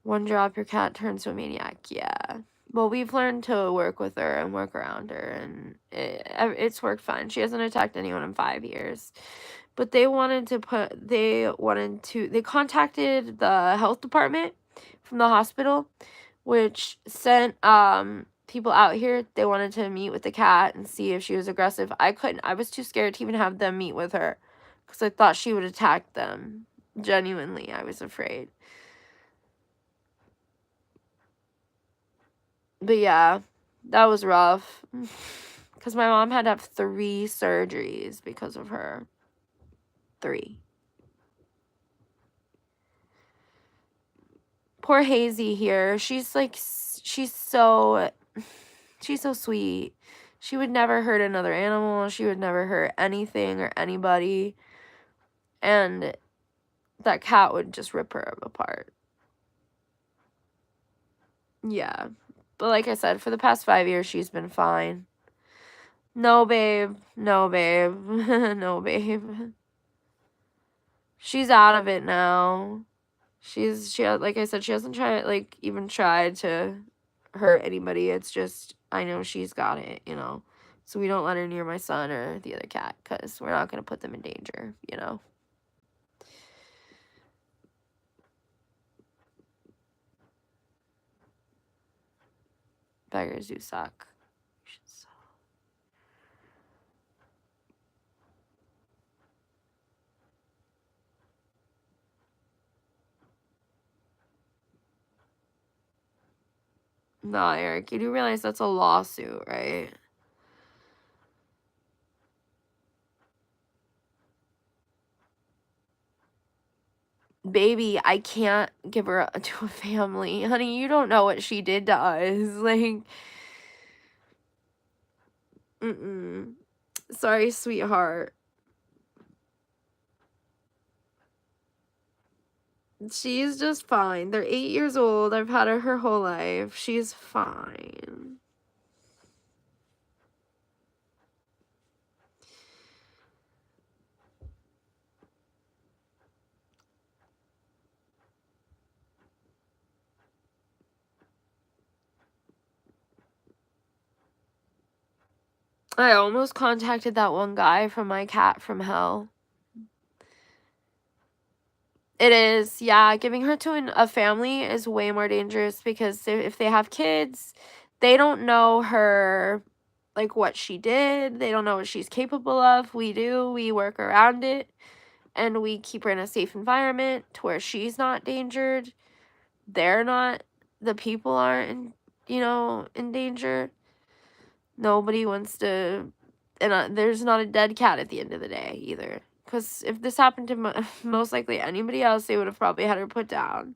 One drop, your cat turns to a maniac. Yeah. Well, we've learned to work with her and work around her, and it's worked fine. She hasn't attacked anyone in 5 years. But they contacted the health department from the hospital, which sent people out here. They wanted to meet with the cat and see if she was aggressive. I couldn't. I was too scared to even have them meet with her because I thought she would attack them. Genuinely, I was afraid. But yeah, that was rough because my mom had to have 3 surgeries because of her. 3. Poor Hazy here. She's so sweet. She would never hurt another animal. She would never hurt anything or anybody. And that cat would just rip her apart. Yeah. But like I said, for the past 5 years, she's been fine. No, babe. No, babe. No, babe. She's out of it now. Like I said, she hasn't even tried to hurt anybody. It's just, I know she's got it, you know. So we don't let her near my son or the other cat because we're not going to put them in danger, you know. Beggars do suck. No, Eric, you do realize that's a lawsuit, right? Baby, I can't give her to a family. Honey, you don't know what she did to us. Like, sorry, sweetheart. She's just fine. They're 8 years old. I've had her whole life. She's fine. I almost contacted that one guy from my cat from hell. It is, yeah. Giving her to a family is way more dangerous because if they have kids, they don't know her, like, what she did. They don't know what she's capable of. We do. We work around it, and we keep her in a safe environment to where she's not endangered. They're not. The people aren't, in danger. Nobody wants to, and there's not a dead cat at the end of the day either. Because if this happened to most likely anybody else, they would have probably had her put down.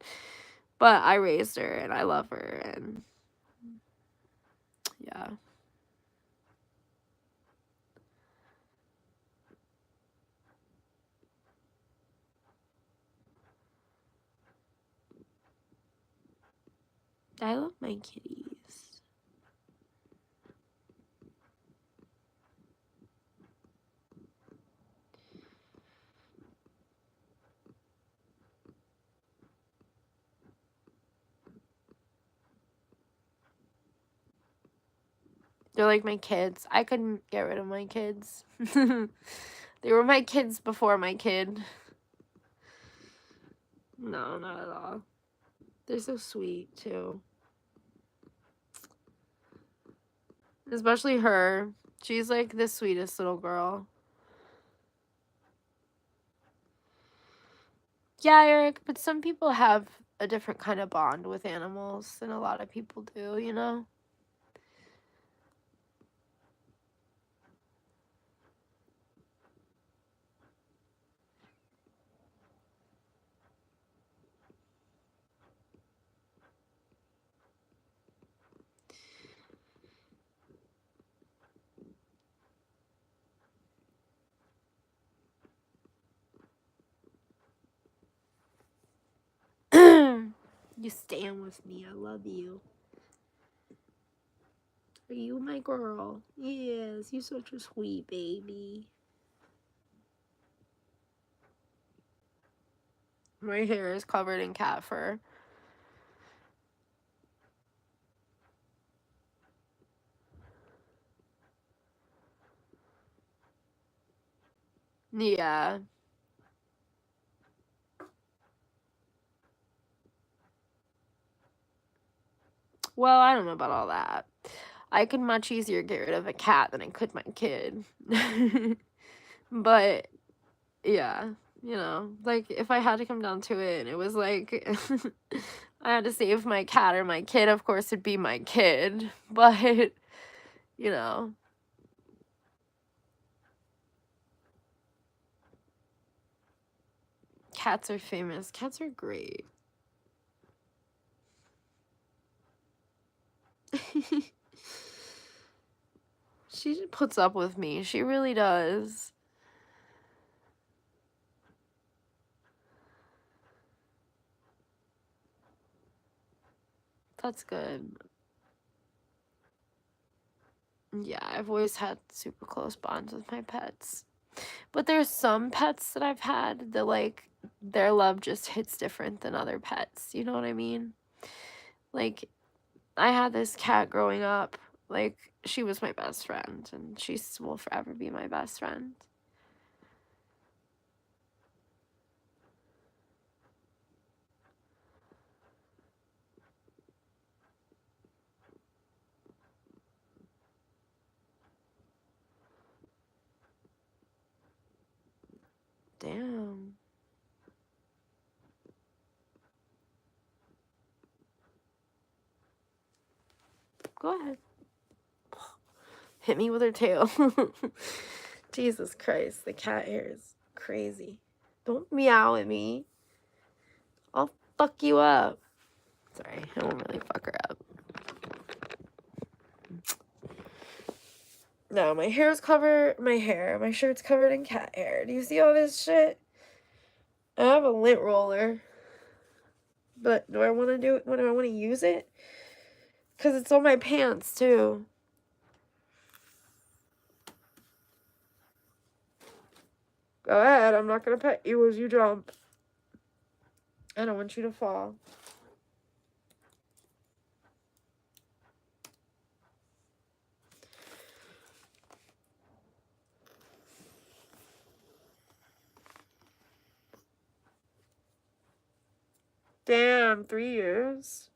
But I raised her, and I love her, and yeah. I love my kitties. They're like my kids. I couldn't get rid of my kids. They were my kids before my kid. No, not at all. They're so sweet, too. Especially her. She's like the sweetest little girl. Yeah, Eric, but some people have a different kind of bond with animals than a lot of people do, you know? You stand with me. I love you. Are you my girl? Yes, you're such a sweet baby. My hair is covered in cat fur. Yeah. Well, I don't know about all that. I could much easier get rid of a cat than I could my kid. But, yeah, you know, like, if I had to come down to it, it was like, I had to save my cat or my kid, of course it'd be my kid. But, you know. Cats are famous. Cats are great. She puts up with me. She really does. That's good. Yeah, I've always had super close bonds with my pets. But there's some pets that I've had that, like, their love just hits different than other pets. You know what I mean? Like, I had this cat growing up. Like, she was my best friend, and she will forever be my best friend. Damn. Go ahead. Hit me with her tail. Jesus Christ, the cat hair is crazy. Don't meow at me. I'll fuck you up. Sorry, I won't really fuck her up. No, my shirt's covered in cat hair. Do you see all this shit? I have a lint roller. But do I want to do it? Do I want to use it? Because it's on my pants, too. Go ahead, I'm not going to pet you as you jump. I don't want you to fall. Damn, 3 years.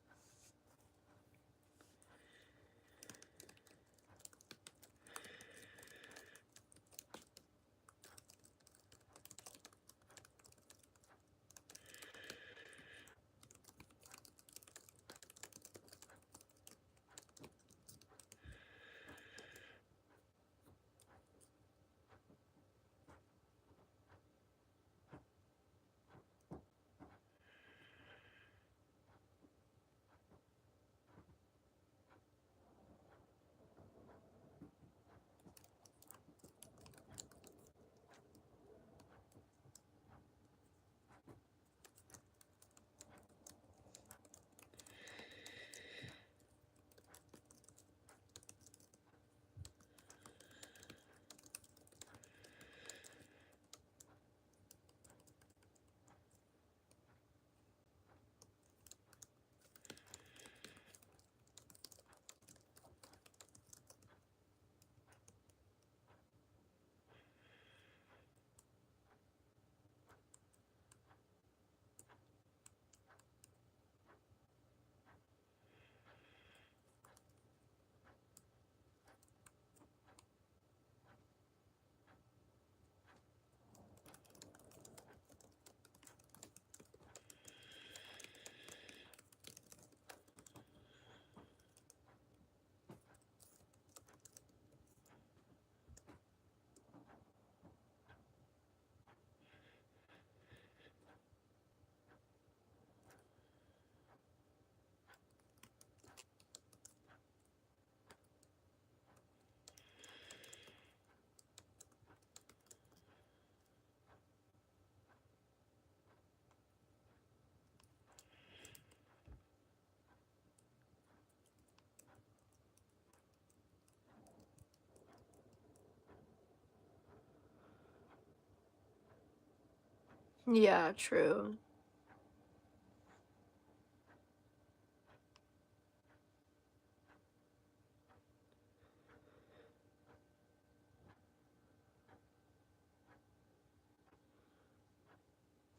Yeah, true.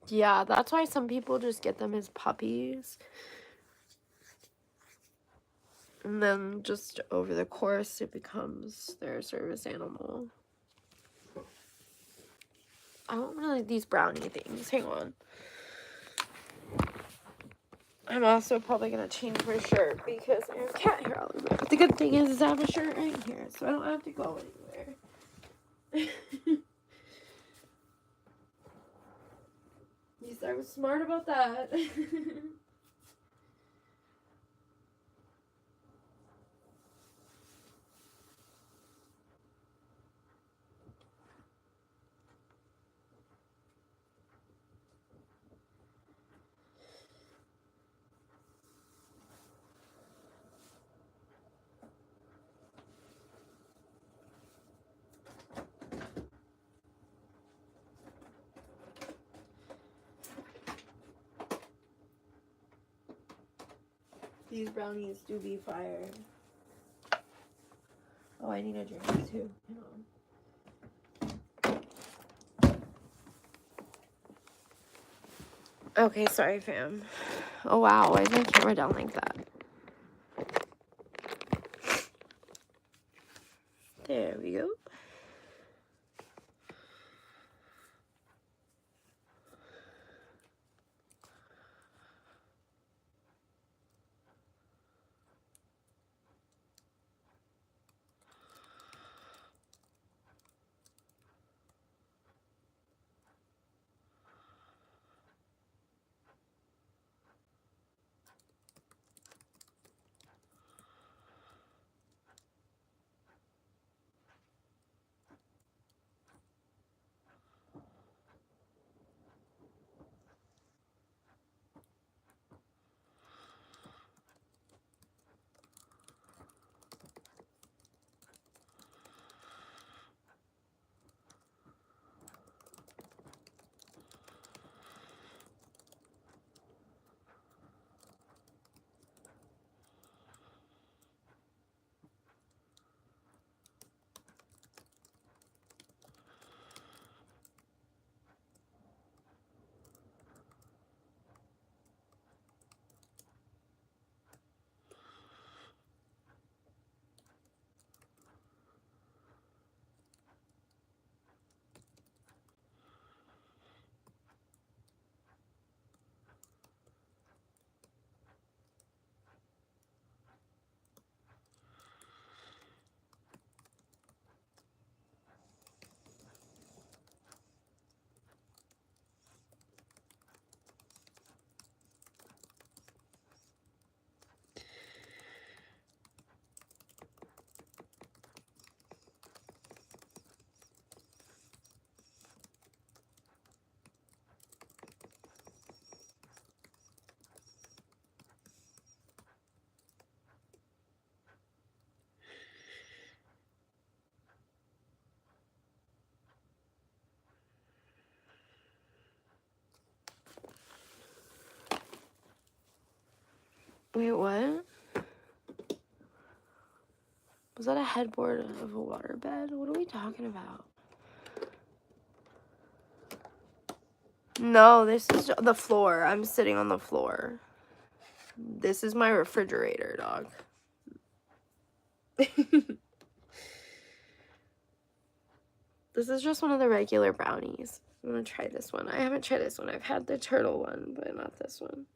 Yeah, that's why some people just get them as puppies. And then just over the course, it becomes their service animal. I don't really like these brownie things. Hang on. I'm also probably going to change my shirt because I have cat hair all over. But the good thing is I have a shirt right here, so I don't have to go anywhere. At least I was smart about that. These brownies do be fire. Oh, I need a drink too. Hang on. Okay, sorry, fam. Oh, wow. Why is my camera down like that? There we go. Wait, what? Was that a headboard of a waterbed? What are we talking about? No, this is the floor. I'm sitting on the floor. This is my refrigerator, dog. This is just one of the regular brownies. I'm gonna try this one. I haven't tried this one. I've had the turtle one, but not this one.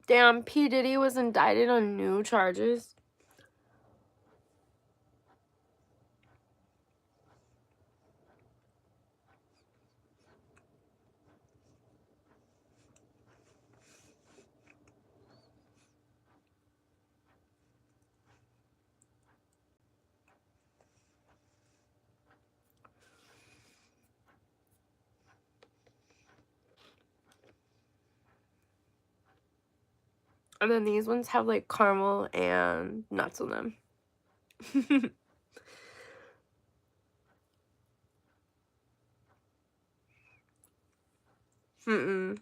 Damn, P. Diddy was indicted on new charges. And then these ones have like caramel and nuts on them. Mm-mm.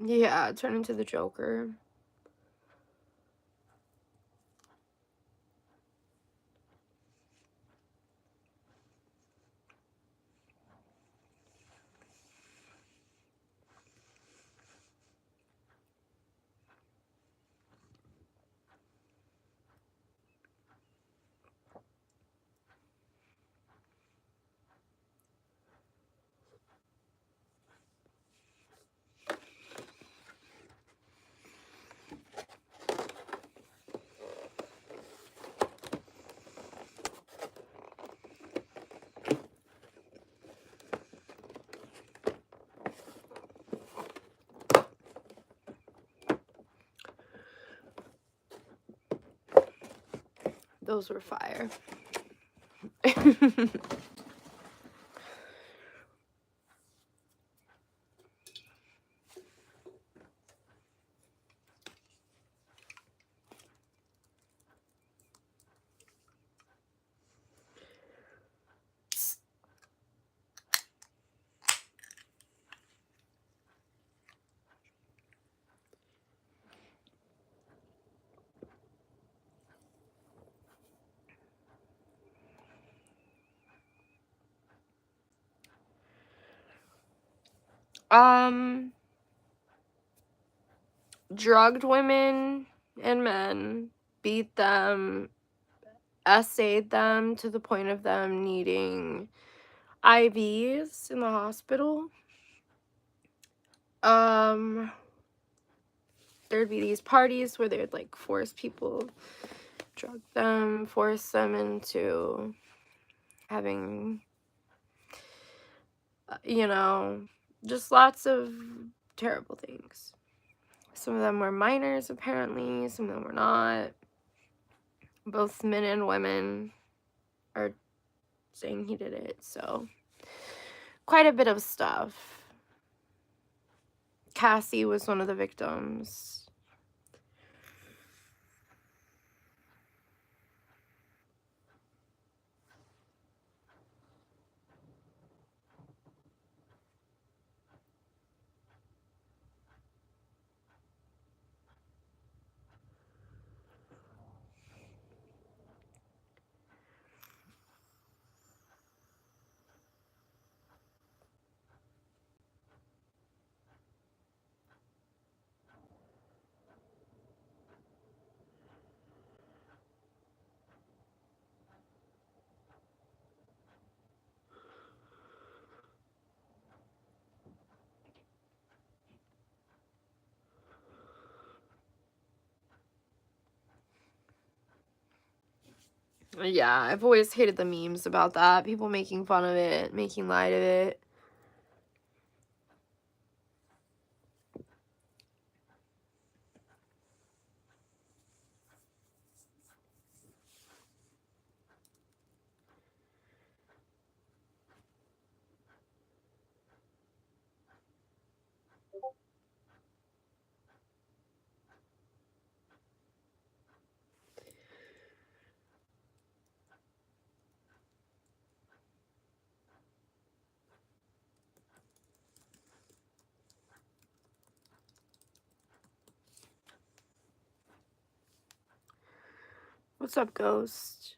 Yeah, turn into the Joker. Those were fire. Drugged women and men, beat them, essayed them to the point of them needing IVs in the hospital. There'd be these parties where they would like force people, drug them, force them into having, you know, just lots of terrible things. Some of them were minors, apparently. Some of them were not. Both men and women are saying he did it, so quite a bit of stuff. Cassie was one of the victims. Yeah, I've always hated the memes about that. People making fun of it, making light of it. What's up, Ghost?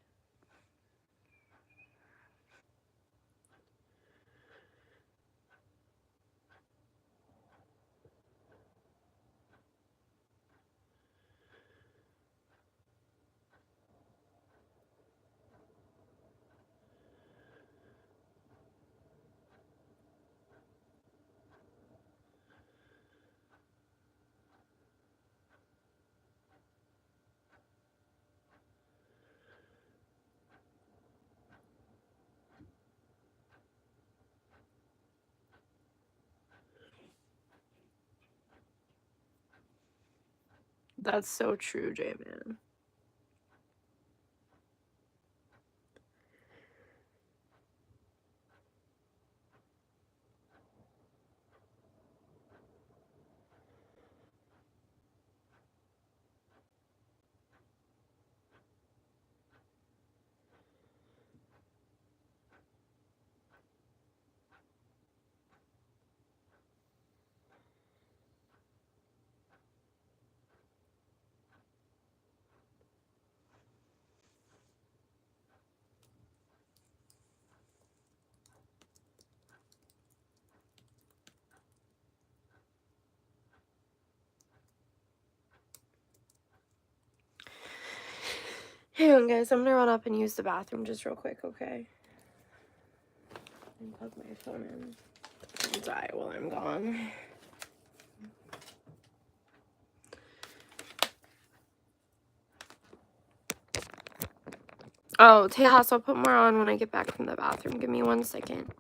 That's so true, J-Man. Hang on, guys. I'm gonna run up and use the bathroom just real quick, okay? And plug my phone in. I'll die while I'm gone. Oh, Tejas, I'll put more on when I get back from the bathroom. Give me 1 second.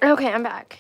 Okay, I'm back.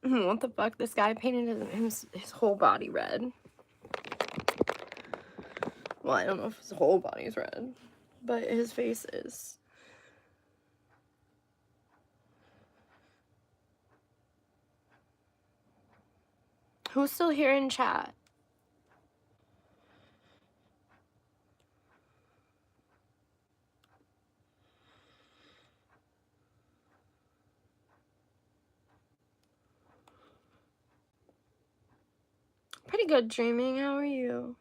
What the fuck? This guy painted his whole body red. Well, I don't know if his whole body's red, but his face is. Who's still here in chat? Pretty good, dreaming. How are you?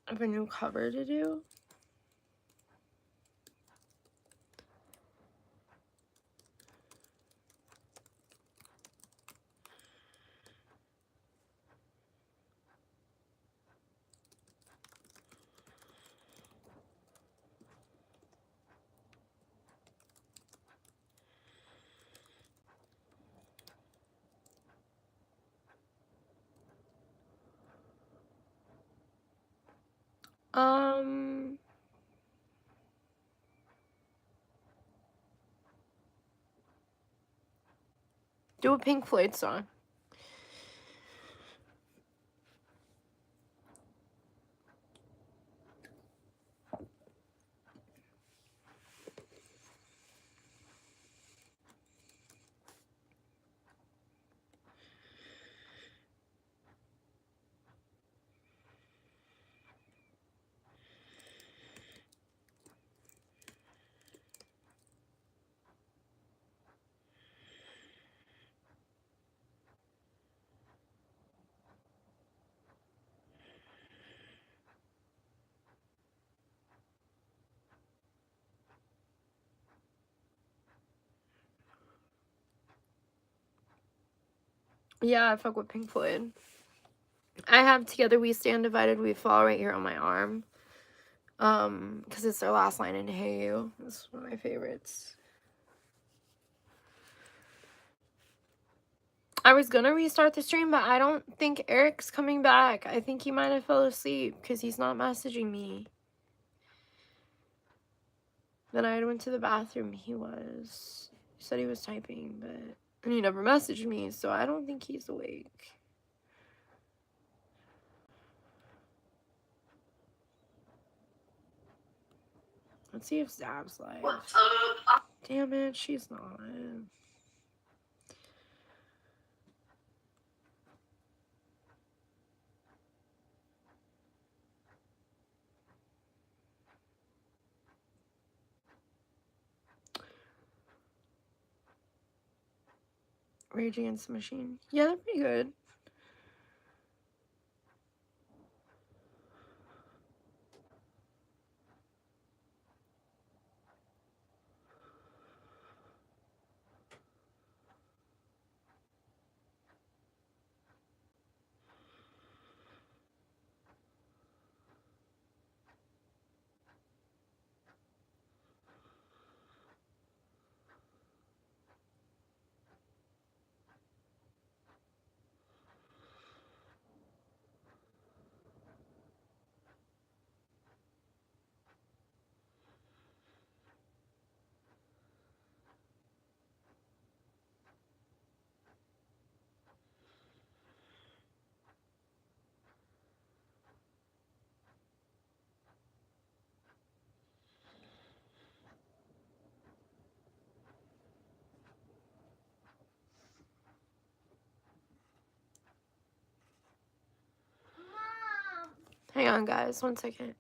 I have a new cover to do. Do a Pink Floyd song. Yeah, I fuck with Pink Floyd. I have Together We Stand, Divided We Fall right here on my arm. Because it's their last line in Hey You. It's one of my favorites. I was gonna restart the stream, but I don't think Eric's coming back. I think he might have fell asleep because he's not messaging me. Then I went to the bathroom. He said he was typing, and he never messaged me, so I don't think he's awake. Let's see if Zab's live. What's up? Damn it, she's not. Rage Against the Machine. Yeah, they're pretty good. Hang on, guys. 1 second.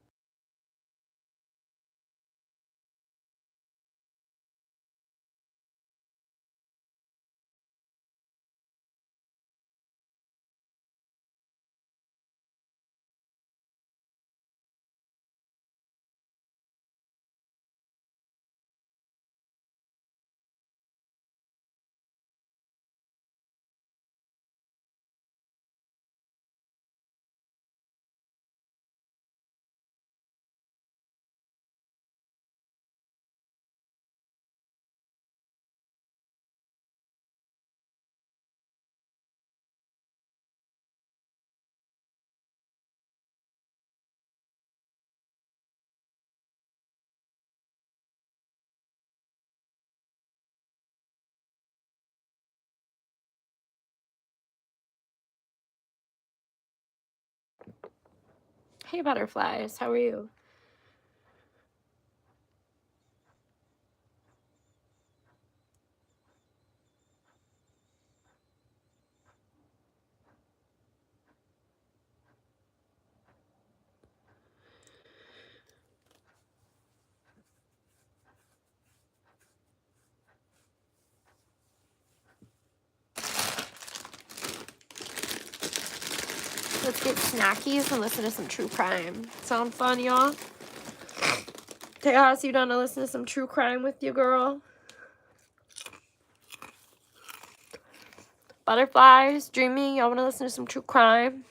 Hey, butterflies. How are you? Let's get snackies and listen to some true crime. Sound fun, y'all? Chaos, you down to listen to some true crime with you, girl? Butterflies, dreaming, y'all want to listen to some true crime?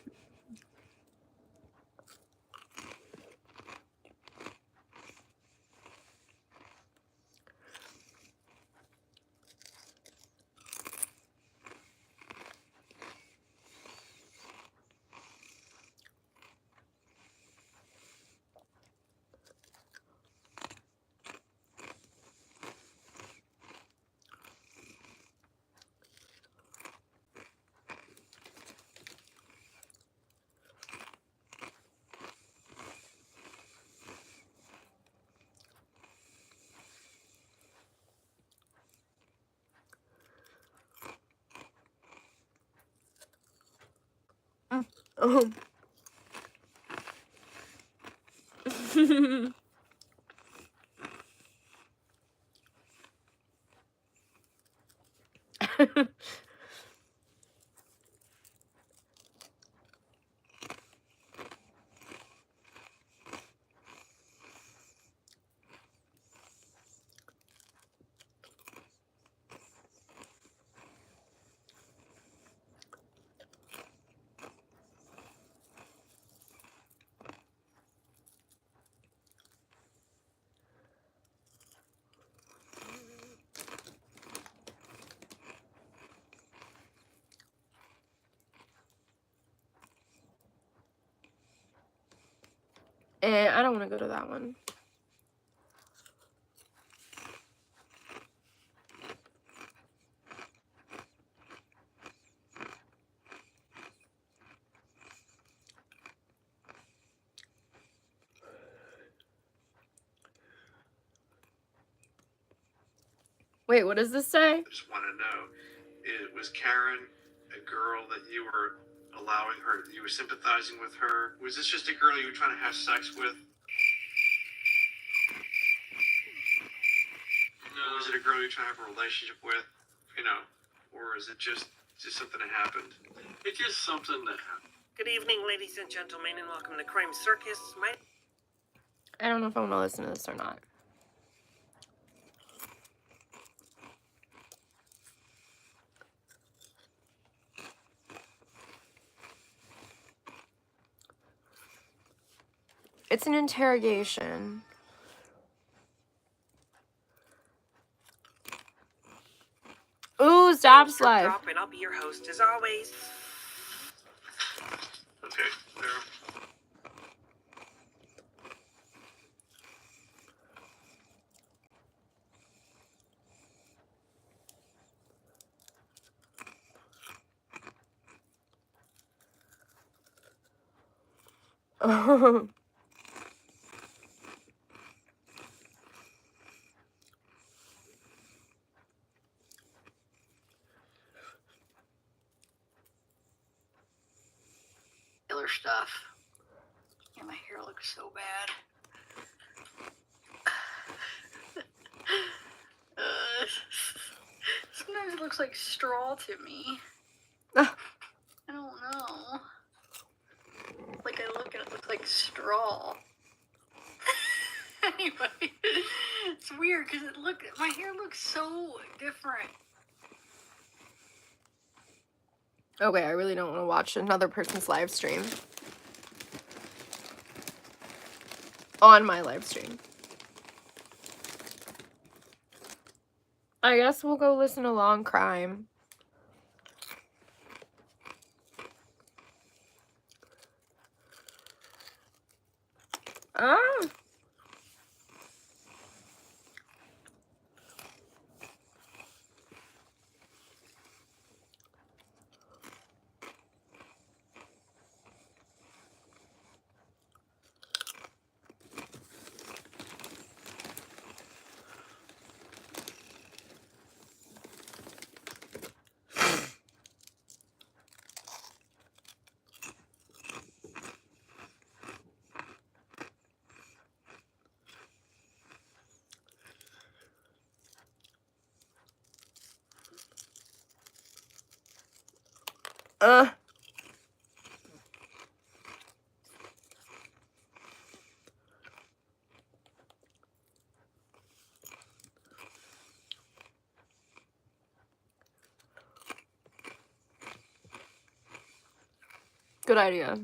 Oh. And I don't want to go to that one. Wait, what does this say? I just want to know, was Karen a girl that you were allowing her, you were sympathizing with her? Was this just a girl you were trying to have sex with? No. Or was it a girl you're trying to have a relationship with? You know, or is it just something that happened? It's just something that happened. Good evening, ladies and gentlemen, and welcome to Crime Circus. I don't know if I want to listen to this or not. It's an interrogation. Ooh, Zap's life. And I'll be your host as always. Okay, there. Stuff. my hair looks so bad. Sometimes it looks like straw to me. I don't know. Like I look and it looks like straw. Anyway, it's weird because my hair looks so different. Okay, I really don't want to watch another person's live stream. On my live stream. I guess we'll go listen to Long Crime. Ah. Good idea.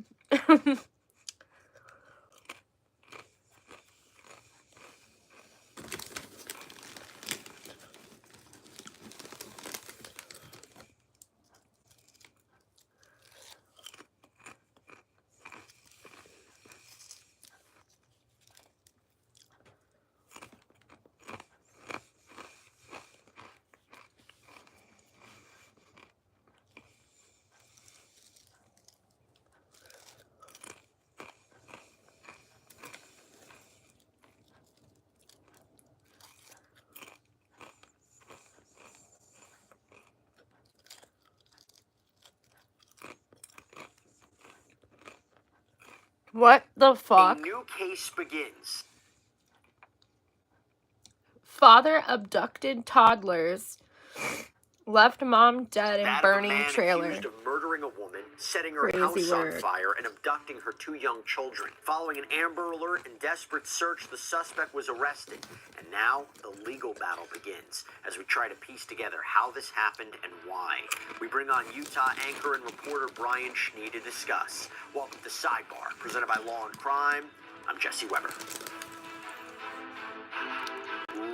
What the fuck? A new case begins. Father abducted toddlers, left mom dead in That burning of a man trailer. accused of murdering a woman, setting her Crazy house word. on fire, and abducting her 2 young children. Following an Amber Alert and desperate search, the suspect was arrested. And now, the legal battle begins as we try to piece together how this happened and why. We bring on Utah anchor and reporter Brian Schnee to discuss. Welcome to Sidebar, presented by Law and Crime. I'm Jesse Weber.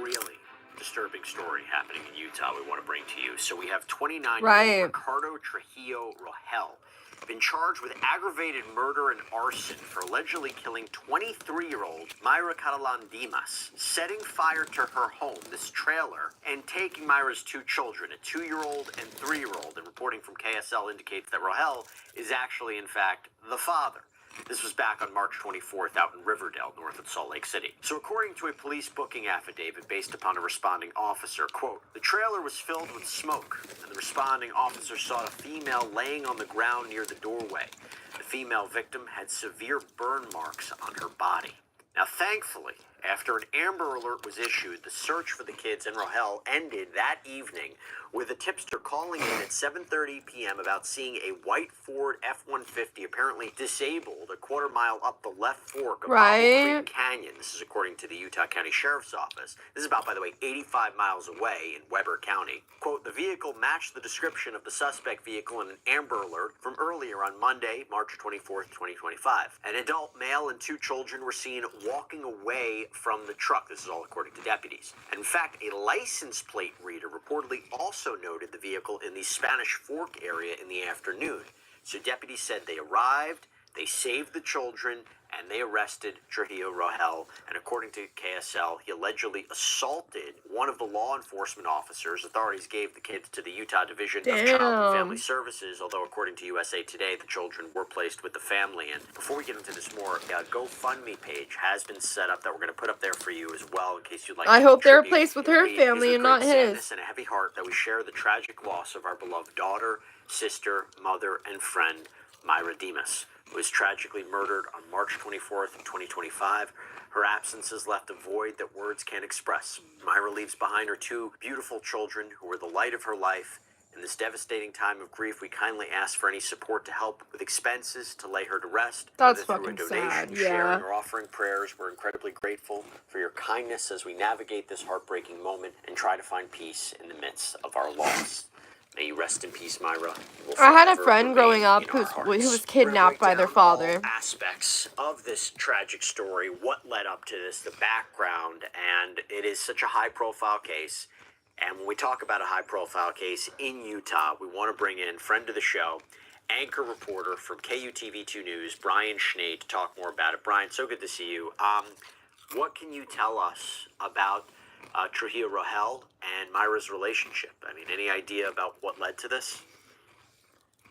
Really disturbing story happening in Utah we want to bring to you. So we have 29-year-old Right. Ricardo Trujillo Rogel been charged with aggravated murder and arson for allegedly killing 23-year-old Mayra Catalan Dimas, setting fire to her home, this trailer, and taking Mayra's 2 children, a 2-year-old and 3-year-old. And reporting from KSL indicates that Rogel is actually, in fact, the father. This was back on March 24th out in Riverdale, north of Salt Lake City. So according to a police booking affidavit based upon a responding officer, quote, the trailer was filled with smoke, and the responding officer saw a female laying on the ground near the doorway. The female victim had severe burn marks on her body. Now, thankfully, after an Amber Alert was issued, the search for the kids and Rogel ended that evening with a tipster calling in at 7:30 p.m. about seeing a white Ford F-150 apparently disabled a quarter-mile up the left fork of Apple Creek Canyon. This is according to the Utah County Sheriff's Office. This is about, by the way, 85 miles away in Weber County. Quote, the vehicle matched the description of the suspect vehicle in an Amber Alert from earlier on Monday, March 24th, 2025. An adult male and 2 children were seen walking away from the truck. This is all according to deputies. In fact, a license plate reader reportedly also noted the vehicle in the Spanish Fork area in the afternoon. So deputies said they arrived, they saved the children, and they arrested Trujillo Rogel. And according to KSL, he allegedly assaulted one of the law enforcement officers. Authorities gave the kids to the Utah Division of Child and Family Services, although according to USA Today, the children were placed with the family. And before we get into this more, a GoFundMe page has been set up that we're going to put up there for you as well in case you'd like I to hope they're contribute. placed with her It family is and with not great his. sadness and a heavy heart that we share the tragic loss of our beloved daughter, sister, mother, and friend, Mayra Dimas. was tragically murdered on March 24th, 2025. Her absence has left a void that words can't express. Myra leaves behind her two beautiful children who were the light of her life. In this devastating time of grief, we kindly ask for any support to help with expenses to lay her to rest. That's whether through a fucking donation, sad, sharing, yeah. or offering prayers. We're incredibly grateful for your kindness as we navigate this heartbreaking moment and try to find peace in the midst of our loss. May you rest in peace, Myra. You will I had a forever friend growing remain up in our who hearts. was kidnapped by their We're gonna break father. down all aspects of this tragic story, what led up to this, the background, and it is such a high-profile case. And when we talk about a high-profile case in Utah, we want to bring in friend of the show, anchor reporter from KUTV2 News, Brian Schnee, to talk more about it. Brian, so good to see you. What can you tell us about Trujillo Rohel and Myra's relationship? I mean, any idea about what led to this?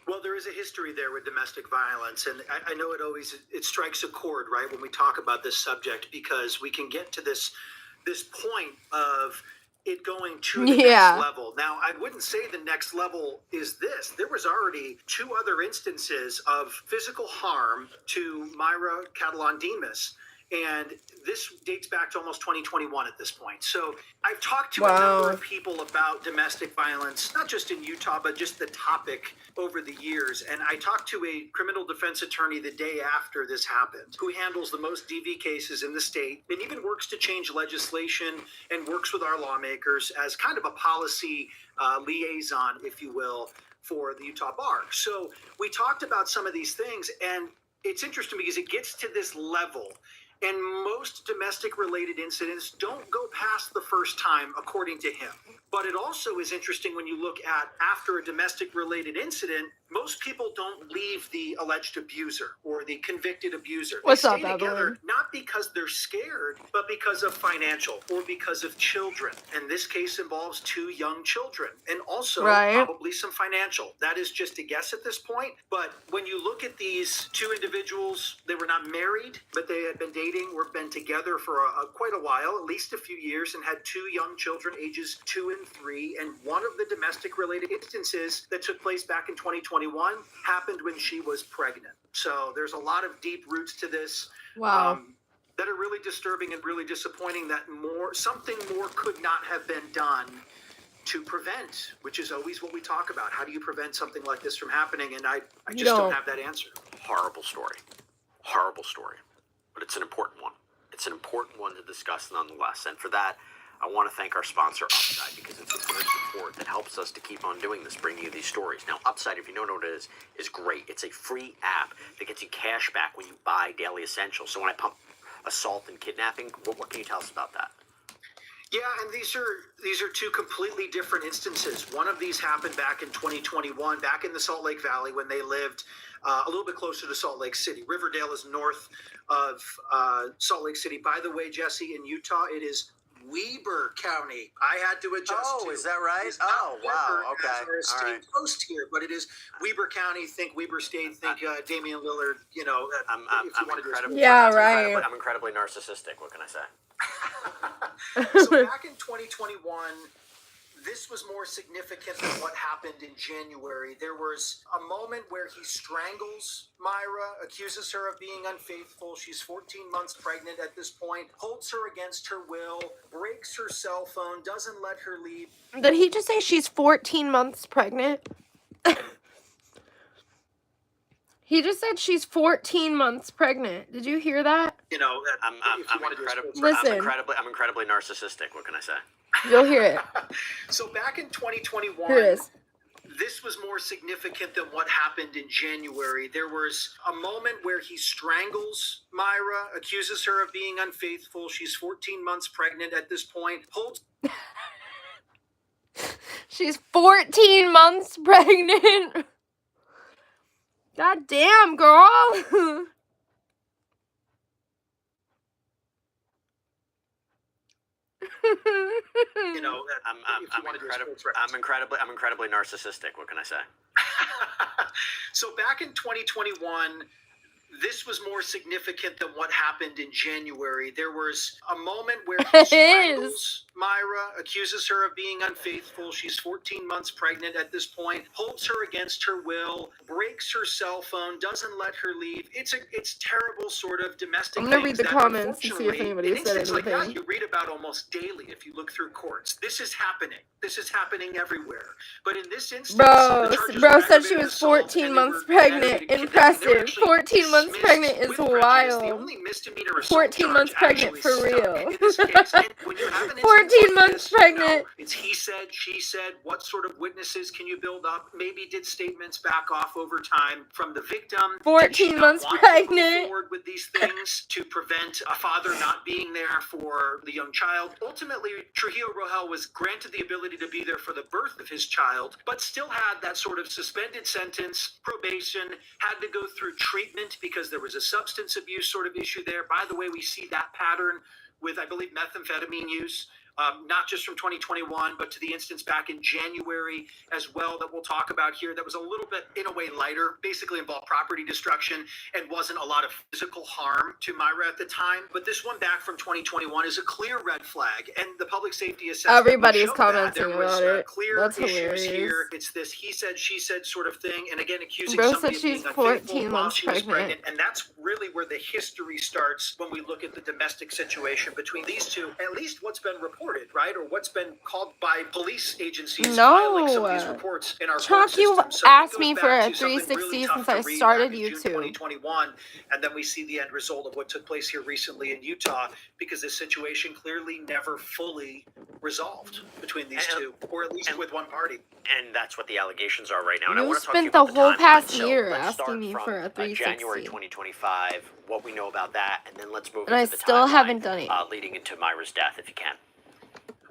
Well, there is a history there with domestic violence, and I know it strikes a chord, right, when we talk about this subject, because we can get to this point of it going to the next level. Now, I wouldn't say the next level is this. There was already 2 other instances of physical harm to Myra Catalan-Demas. And this dates back to almost 2021 at this point. So I've talked to a number of people about domestic violence, not just in Utah, but just the topic over the years. And I talked to a criminal defense attorney the day after this happened, who handles the most DV cases in the state and even works to change legislation and works with our lawmakers as kind of a policy liaison, if you will, for the Utah Bar. So we talked about some of these things, and it's interesting because it gets to this level. And most domestic related incidents don't go past the first time, according to him. But it also is interesting when you look at after a domestic related incident, most people don't leave the alleged abuser or the convicted abuser. What's they up, stay together Evelyn? not because they're scared, but because of financial or because of children. And this case involves 2 young children and also probably some financial. That is just a guess at this point. But when you look at these 2 individuals, they were not married, but they had been dating or been together for quite a while, at least a few years, and had 2 young children, ages 2 and 3. And one of the domestic related instances that took place back in 2021 happened when she was pregnant. So there's a lot of deep roots to this. That are really disturbing and really disappointing, that something more could not have been done to prevent, which is always what we talk about. How do you prevent something like this from happening? And I just don't have that answer. Horrible story. Horrible story. But it's an important one. It's an important one to discuss nonetheless. And for that, I want to thank our sponsor, Upside, because it's a great support that helps us to keep on doing this, bringing you these stories. Now, Upside, if you don't know what it is great. It's a free app that gets you cash back when you buy daily essentials. So when I pump assault and kidnapping, what can you tell us about that? Yeah, and these are 2 completely different instances. One of these happened back in 2021, back in the Salt Lake Valley, when they lived a little bit closer to Salt Lake City. Riverdale is north of SaltAke City. By the way, Jesse, in Utah, it is Weber County. I had to adjust. Oh, is that right? Oh, wow. Okay. Our state post here, but it is Weber County. Think Weber State. Think Damian Lillard. You know, I'm incredibly I'm incredibly narcissistic. What can I say? So back in 2021, this was more significant than what happened in January. There was a moment where he strangles Myra, accuses her of being unfaithful. She's 14 months pregnant at this point, holds her against her will, breaks her cell phone, doesn't let her leave. Did he just say she's 14 months pregnant? He just said she's 14 months pregnant. Did you hear that? You know, I'm incredibly narcissistic. What can I say? You'll hear it. So back in 2021, Here it is. This was more significant than what happened in January. There was a moment where he strangles Myra, accuses her of being unfaithful. She's 14 months pregnant at this point. She's 14 months pregnant. God damn, girl. You know, I'm incredibly narcissistic. What can I say? So back in 2021, this was more significant than what happened in January. There was a moment where It he is. strangles Myra, accuses her of being unfaithful. She's 14 months pregnant at this point, holds her against her will, breaks her cell phone, doesn't let her leave. It's terrible sort of domestic. I'm gonna read the that, comments and see if unfortunately, anybody in said instances like that, anything. you read about almost daily if you look through courts. This is happening. This is happening everywhere. But in this instance, Bro, the charges bro were said she aggravated was assault, 14 and they months were pregnant. aggravated kidnapping. They were Impressive. actually 14 months dismissed pregnant is with prejudice. The wild. only misdemeanor assault 14 months charge pregnant actually for stuck real. in this case. And when you have an 14 instance like months this, pregnant. it's he said, she said. What sort of witnesses can you build up? Maybe did statements back off over time from the victim? 14 months pregnant. Move forward with these things to prevent a father not being there for the young child. Ultimately, Trujillo Rohel was granted the ability to be there for the birth of his child, but still had that sort of suspended sentence, probation, had to go through treatment because there was a substance abuse sort of issue there. By the way, we see that pattern with, I believe, methamphetamine use. Not just from 2021, but to the instance back in January as well that we'll talk about here that was a little bit, in a way, lighter, basically involved property destruction and wasn't a lot of physical harm to Myra at the time. But this one back from 2021 is a clear red flag, and the public safety assessment Everybody's showed commenting that there was about it. clear That's issues hilarious. here. It's this he said, she said sort of thing, and again, accusing Bro somebody said of being she's unfaithful 14 while months she was pregnant. and that's really where the history starts when we look at the domestic situation between these two. At least what's been reported, right, or what's been called by police agencies filing some of these reports in our court Chuck, you system. So asked it me goes for back a to something 360 really tough since to I read started back in June YouTube. 2021, and then we see the end result of what took place here recently in Utah, because this situation clearly never fully resolved between these two, or at least with one party. And that's what the allegations are right now. And I You want to talk to you spent the about whole timeline. past So year let's asking start me from, for a 360. January 2025, what we know about that, and then let's move And I into the still timeline, haven't done it. Leading into Myra's death, if you can.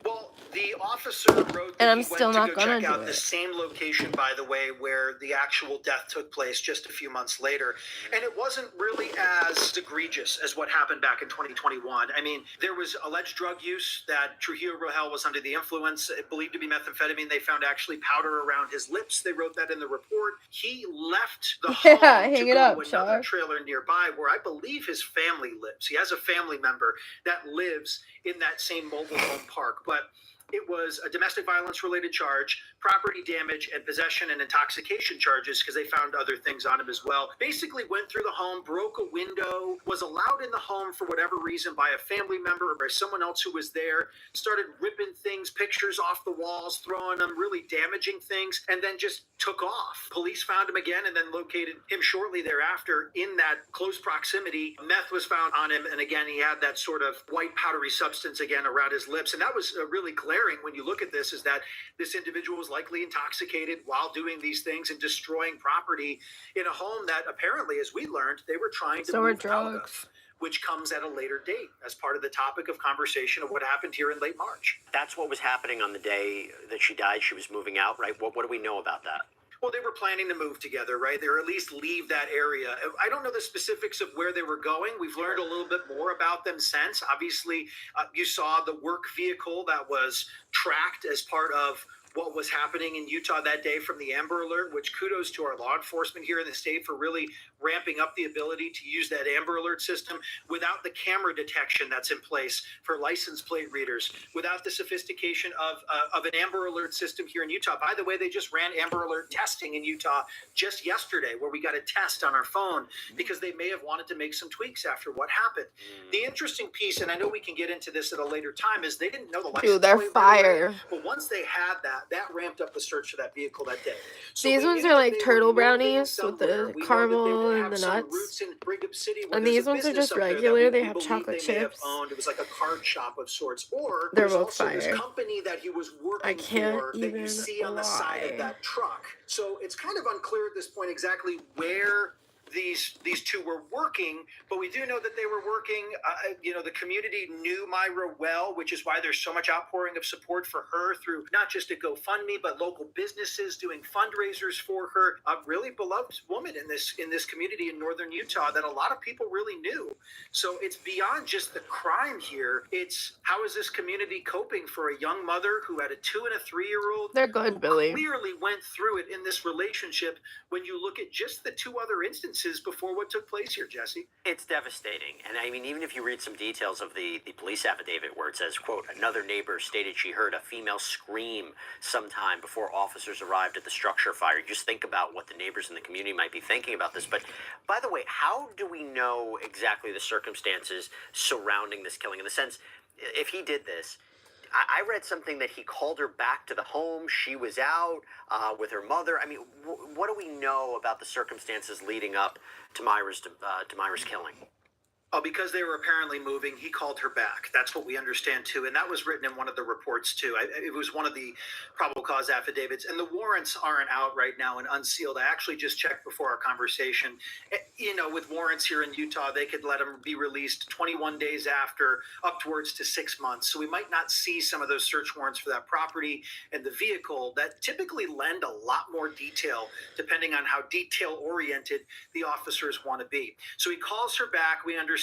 Well, the officer wrote that And I'm he still went not to go gonna check do out it. the same location, by the way, where the actual death took place just a few months later. And it wasn't really as egregious as what happened back in 2021. I mean, there was alleged drug use that Trujillo Rohel was under the influence, believed to be methamphetamine. They found actually powder around his lips. They wrote that in the report. He left the home Hang to it go up, to another Chuck. trailer nearby where I believe his family lives. He has a family member that lives in that same mobile home park. But it was a domestic violence related charge, property damage, and possession and intoxication charges because they found other things on him as well. Basically went through the home, broke a window, was allowed in the home for whatever reason by a family member or by someone else who was there, started ripping things, pictures off the walls, throwing them, really damaging things, and then just took off. Police found him again and then located him shortly thereafter in that close proximity. Meth was found on him, and again, he had that sort of white powdery substance again around his lips, and that was really glaring when you look at this, is that this individual was likely intoxicated while doing these things and destroying property in a home that apparently, as we learned, they were trying to move out of, which comes at a later date as part of the topic of conversation of what happened here in late March. That's what was happening on the day that she died. She was moving out, right? What do we know about that? Well, they were planning to move together, right? Or at least leave that area. I don't know the specifics of where they were going. We've learned a little bit more about them since. Obviously, you saw the work vehicle that was tracked as part of what was happening in Utah that day from the Amber Alert, which kudos to our law enforcement here in the state for really ramping up the ability to use that Amber Alert system without the camera detection that's in place for license plate readers, without the sophistication of an Amber Alert system here in Utah. By the way, they just ran Amber Alert testing in Utah just yesterday, where we got a test on our phone because they may have wanted to make some tweaks after what happened. The interesting piece, and I know we can get into this at a later time, is they didn't know the license Dude, they're plate right away, fire. but once they had that ramped up the search for that vehicle that day. So These ones are like turtle brownies with the caramel and the nuts. And these ones are just regular. They have chocolate chips. It was like a card shop of sorts. Or They're there's both also this fire. company that he was working I can't for that you even see on the side of lie. that truck. So it's kind of unclear at this point exactly where these two were working, but we do know that they were working. The community knew Myra well, which is why there's so much outpouring of support for her through not just a GoFundMe, but local businesses doing fundraisers for her. A really beloved woman in this community in northern Utah that a lot of people really knew. So it's beyond just the crime here. It's how is this community coping for a young mother who had a 2 and a 3-year-old? They're good, Billy. Clearly went through it in this relationship when you look at just the two other instances instances before what took place here, Jesse. It's devastating. And I mean, even if you read some details of the police affidavit where it says, quote, another neighbor stated she heard a female scream sometime before officers arrived at the structure fire. You just think about what the neighbors in the community might be thinking about this. But by the way, how do we know exactly the circumstances surrounding this killing? In the sense, if he did this, I read something that he called her back to the home. She was out with her mother. I mean, what do we know about the circumstances leading up to Myra's killing? Oh, because they were apparently moving, he called her back. That's what we understand, too. And that was written in one of the reports, too. It was one of the probable cause affidavits. And the warrants aren't out right now and unsealed. I actually just checked before our conversation. You know, with warrants here in Utah, they could let them be released 21 days after, upwards to 6 months. So we might not see some of those search warrants for that property and the vehicle that typically lend a lot more detail, depending on how detail-oriented the officers want to be. So he calls her back. We understand.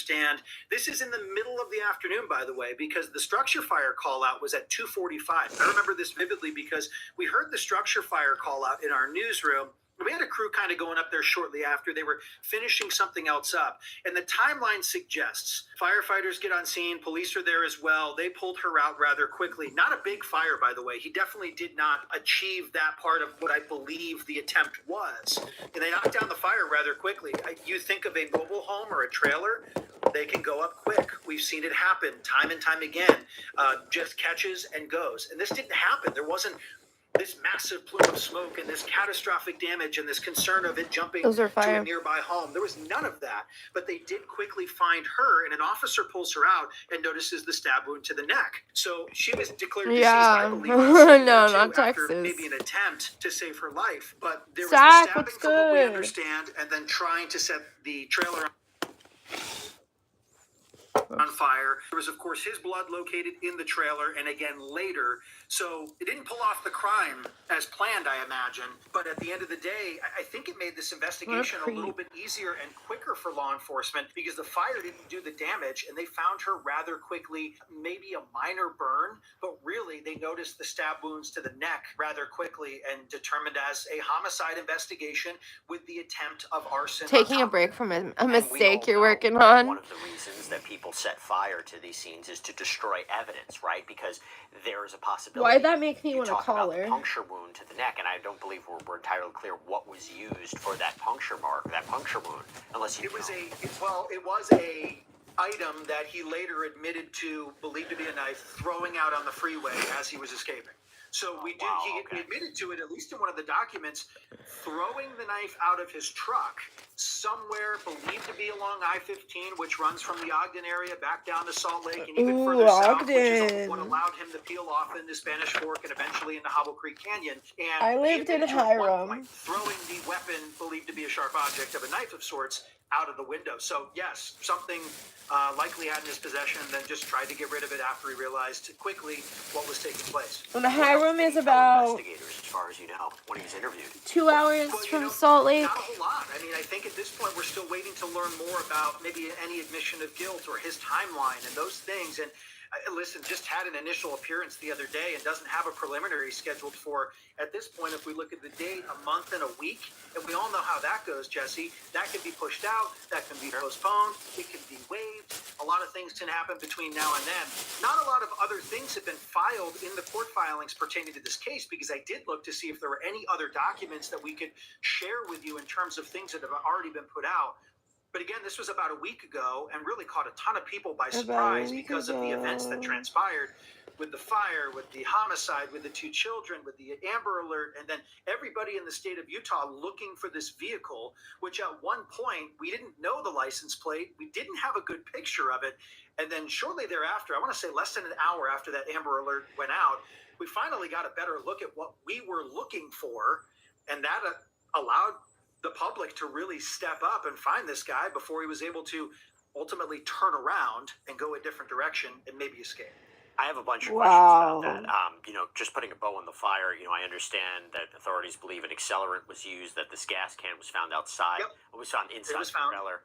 This is in the middle of the afternoon, by the way, because the structure fire call out was at 2:45. I remember this vividly because we heard the structure fire call out in our newsroom. We had a crew kind of going up there shortly after. They were finishing something else up. And the timeline suggests firefighters get on scene. Police are there as well. They pulled her out rather quickly. Not a big fire, by the way. He definitely did not achieve that part of what I believe the attempt was. And they knocked down the fire rather quickly. You think of a mobile home or a trailer, they can go up quick. We've seen it happen time and time again. Just catches and goes. And this didn't happen. There wasn't this massive plume of smoke and this catastrophic damage and this concern of it jumping to a nearby home. There was none of that, but they did quickly find her, and an officer pulls her out and notices the stab wound to the neck. So she was declared deceased, I believe. No, not after Texas. maybe an attempt to save her life, but there was the stabbing from what we understand, and then trying to set the trailer on fire. There was, of course, his blood located in the trailer and again later. So it didn't pull off the crime as planned, I imagine. But at the end of the day, I think it made this investigation a little bit easier and quicker for law enforcement because the fire didn't do the damage and they found her rather quickly, maybe a minor burn, but really they noticed the stab wounds to the neck rather quickly and determined as a homicide investigation with the attempt of arson. Taking a break from a mistake you're working on. One of the reasons that people set fire to these scenes is to destroy evidence, right? Because there is a possibility. Why'd that make me want to call her? her? Puncture wound to the neck, and I don't believe we're entirely clear what was used for that puncture mark, that puncture wound, unless you. It was a item that he later admitted to, believed to be a knife, throwing out on the freeway as he was escaping. So he admitted to it, at least in one of the documents, throwing the knife out of his truck somewhere believed to be along I-15, which runs from the Ogden area back down to Salt Lake and even further south, which is what allowed him to peel off into Spanish Fork and eventually into Hobble Creek Canyon. And I lived in Hiram. Throwing the weapon believed to be a sharp object of a knife of sorts out of the window. So yes, something likely had in his possession, and then just tried to get rid of it after he realized quickly what was taking place. Well, the Hiram is about investigators, as far as you know, when he was interviewed. 2 hours from Salt Lake. Not a whole lot. I mean, I think at this point we're still waiting to learn more about maybe any admission of guilt or his timeline and those things. And listen, just had an initial appearance the other day and doesn't have a preliminary scheduled for, at this point, if we look at the date, a month and a week. And we all know how that goes, Jesse. That can be pushed out. That can be postponed. It can be waived. A lot of things can happen between now and then. Not a lot of other things have been filed in the court filings pertaining to this case, because I did look to see if there were any other documents that we could share with you in terms of things that have already been put out. But again, this was about a week ago and really caught a ton of people by surprise because of the events that transpired with the fire, with the homicide, with the 2 children, with the Amber Alert, and then everybody in the state of Utah looking for this vehicle, which at one point we didn't know the license plate. We didn't have a good picture of it. And then shortly thereafter, I want to say less than an hour after that Amber Alert went out, we finally got a better look at what we were looking for. And that allowed the public to really step up and find this guy before he was able to ultimately turn around and go a different direction and maybe escape. I have a bunch of questions about that. Just putting a bow on the fire, I understand that authorities believe an accelerant was used, that this gas can was found outside. Yep. It was found inside the found. trailer.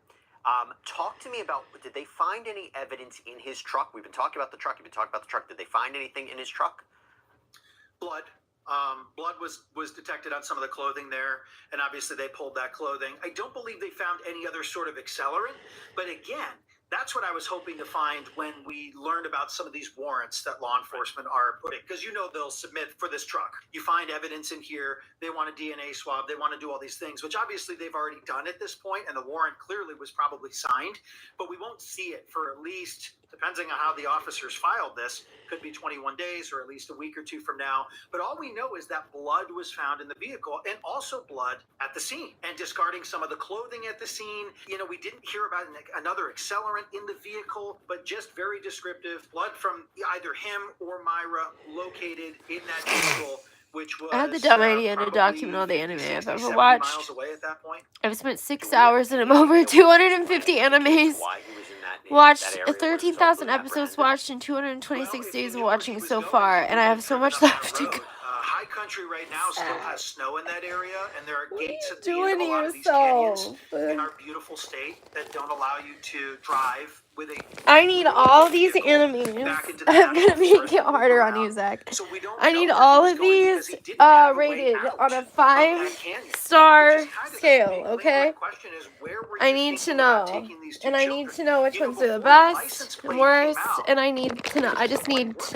Talk to me about, did they find any evidence in his truck? We've been talking about the truck. You've been talking about the truck. Did they find anything in his truck? Blood. Blood was detected on some of the clothing there, and obviously they pulled that clothing. I don't believe they found any other sort of accelerant, but again, that's what I was hoping to find when we learned about some of these warrants that law enforcement are putting, because they'll submit for this truck. You find evidence in here, they want a DNA swab, they want to do all these things, which obviously they've already done at this point, and the warrant clearly was probably signed, but we won't see it for at least, depending on how the officers filed this, could be 21 days or at least a week or two from now. But all we know is that blood was found in the vehicle and also blood at the scene, and discarding some of the clothing at the scene. We didn't hear about another accelerant in the vehicle, but just very descriptive blood from either him or Myra located in that vehicle, which was I had the dumb idea to document all the anime I've ever watched. Miles away at that point. I've spent 6 hours and I'm over 250 animes. Why he was in that Watched that area where 13,000 it's so episodes apprehended. watched in 226 days of watching so far, and I have so much left to go. High country right now still has snow in that area, and there are gates at the doing end of a lot to of these yourself? canyons in our beautiful state that don't allow you to drive with a. I need all these animes. I'm gonna make it harder on you, Zach. So we don't I know need where he all was of going because these he didn't have a way rated out on a of that 5-star canyon, which is kind of the scale, big okay? lingering question is, where were I you need to thinking about know, taking these two and I need children? to know which ones are the Before best license and plate worst, came out, and I need to know.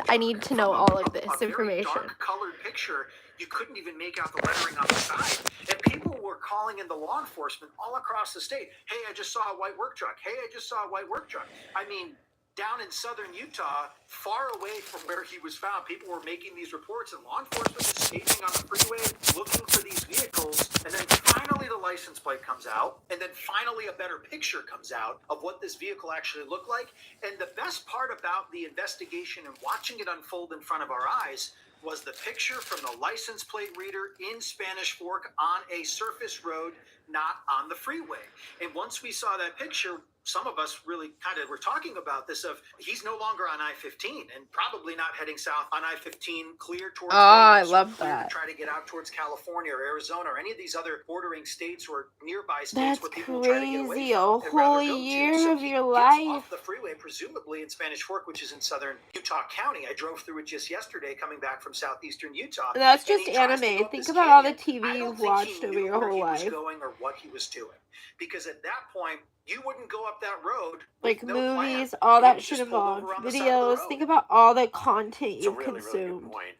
I need to know all of this a very information. dark colored picture. You couldn't even make out the lettering on the side. And people were calling in the law enforcement all across the state. Hey, I just saw a white work truck. Hey, I just saw a white work truck. I mean, down in southern Utah, far away from where he was found, people were making these reports, and law enforcement is staging on the freeway looking for these vehicles. And then finally the license plate comes out, and then finally a better picture comes out of what this vehicle actually looked like. And the best part about the investigation and watching it unfold in front of our eyes was the picture from the license plate reader in Spanish Fork on a surface road, not on the freeway. And once we saw that picture, some of us really kind of were talking about this of he's no longer on I-15 and probably not heading south on I-15 clear towards I Vegas, love clear that. to try to get out towards California or Arizona or any of these other bordering states or nearby states That's where people will try to get away crazy. from A and rather whole go to. year So of he your gets life. off the freeway, presumably in Spanish Fork, which is in southern Utah County. I drove through it just yesterday coming back from southeastern Utah. That's And just he tries to anime. go up Think this about all the canyon. TV I don't you've think he watched over knew your where whole he was life. going or what he was doing, because at that point you wouldn't go up that road with Like no movies, plan. all You that would shit just pull involved. over on the side of the Videos. road. Think about all the content It's a you've really, really good consumed. point.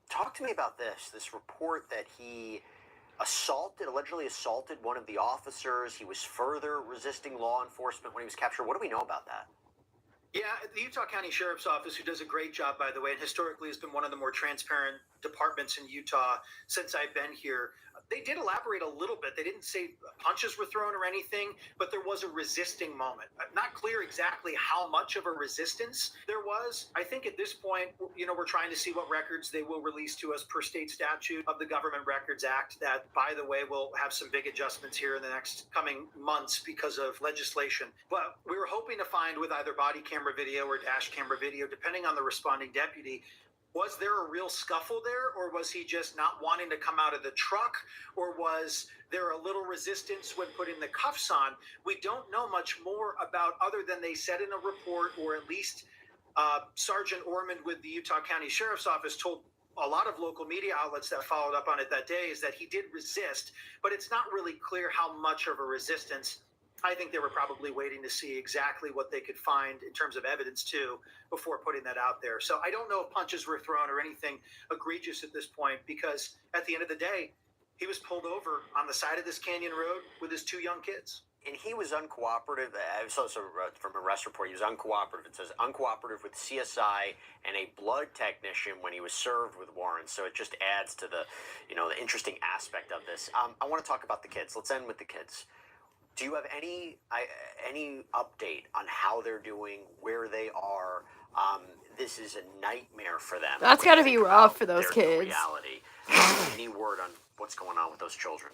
Talk to me about this report that he allegedly assaulted one of the officers. He was further resisting law enforcement when he was captured. What do we know about that? Yeah, the Utah County Sheriff's Office, who does a great job, by the way, and historically has been one of the more transparent departments in Utah since I've been here. They did elaborate a little bit. They didn't say punches were thrown or anything, but there was a resisting moment. Not clear exactly how much of a resistance there was. I think at this point, we're trying to see what records they will release to us per state statute of the Government Records Act that, by the way, will have some big adjustments here in the next coming months because of legislation. But we were hoping to find with either body camera video or dash camera video, depending on the responding deputy, was there a real scuffle there, or was he just not wanting to come out of the truck, or was there a little resistance when putting the cuffs on? We don't know much more about other than they said in a report, or at least Sergeant Ormond with the Utah County Sheriff's Office told a lot of local media outlets that followed up on it that day is that he did resist, but it's not really clear how much of a resistance. I think they were probably waiting to see exactly what they could find in terms of evidence too before putting that out there. So I don't know if punches were thrown or anything egregious at this point, because at the end of the day, he was pulled over on the side of this canyon road with his two young kids. And he was uncooperative. I saw this from a arrest report. He was uncooperative. It says uncooperative with CSI and a blood technician when he was served with warrants. So it just adds to the interesting aspect of this. I want to talk about the kids. Let's end with the kids. Do you have any update on how they're doing, where they are? This is a nightmare for them. That's gotta be rough for those their new kids. reality. Any word on what's going on with those children?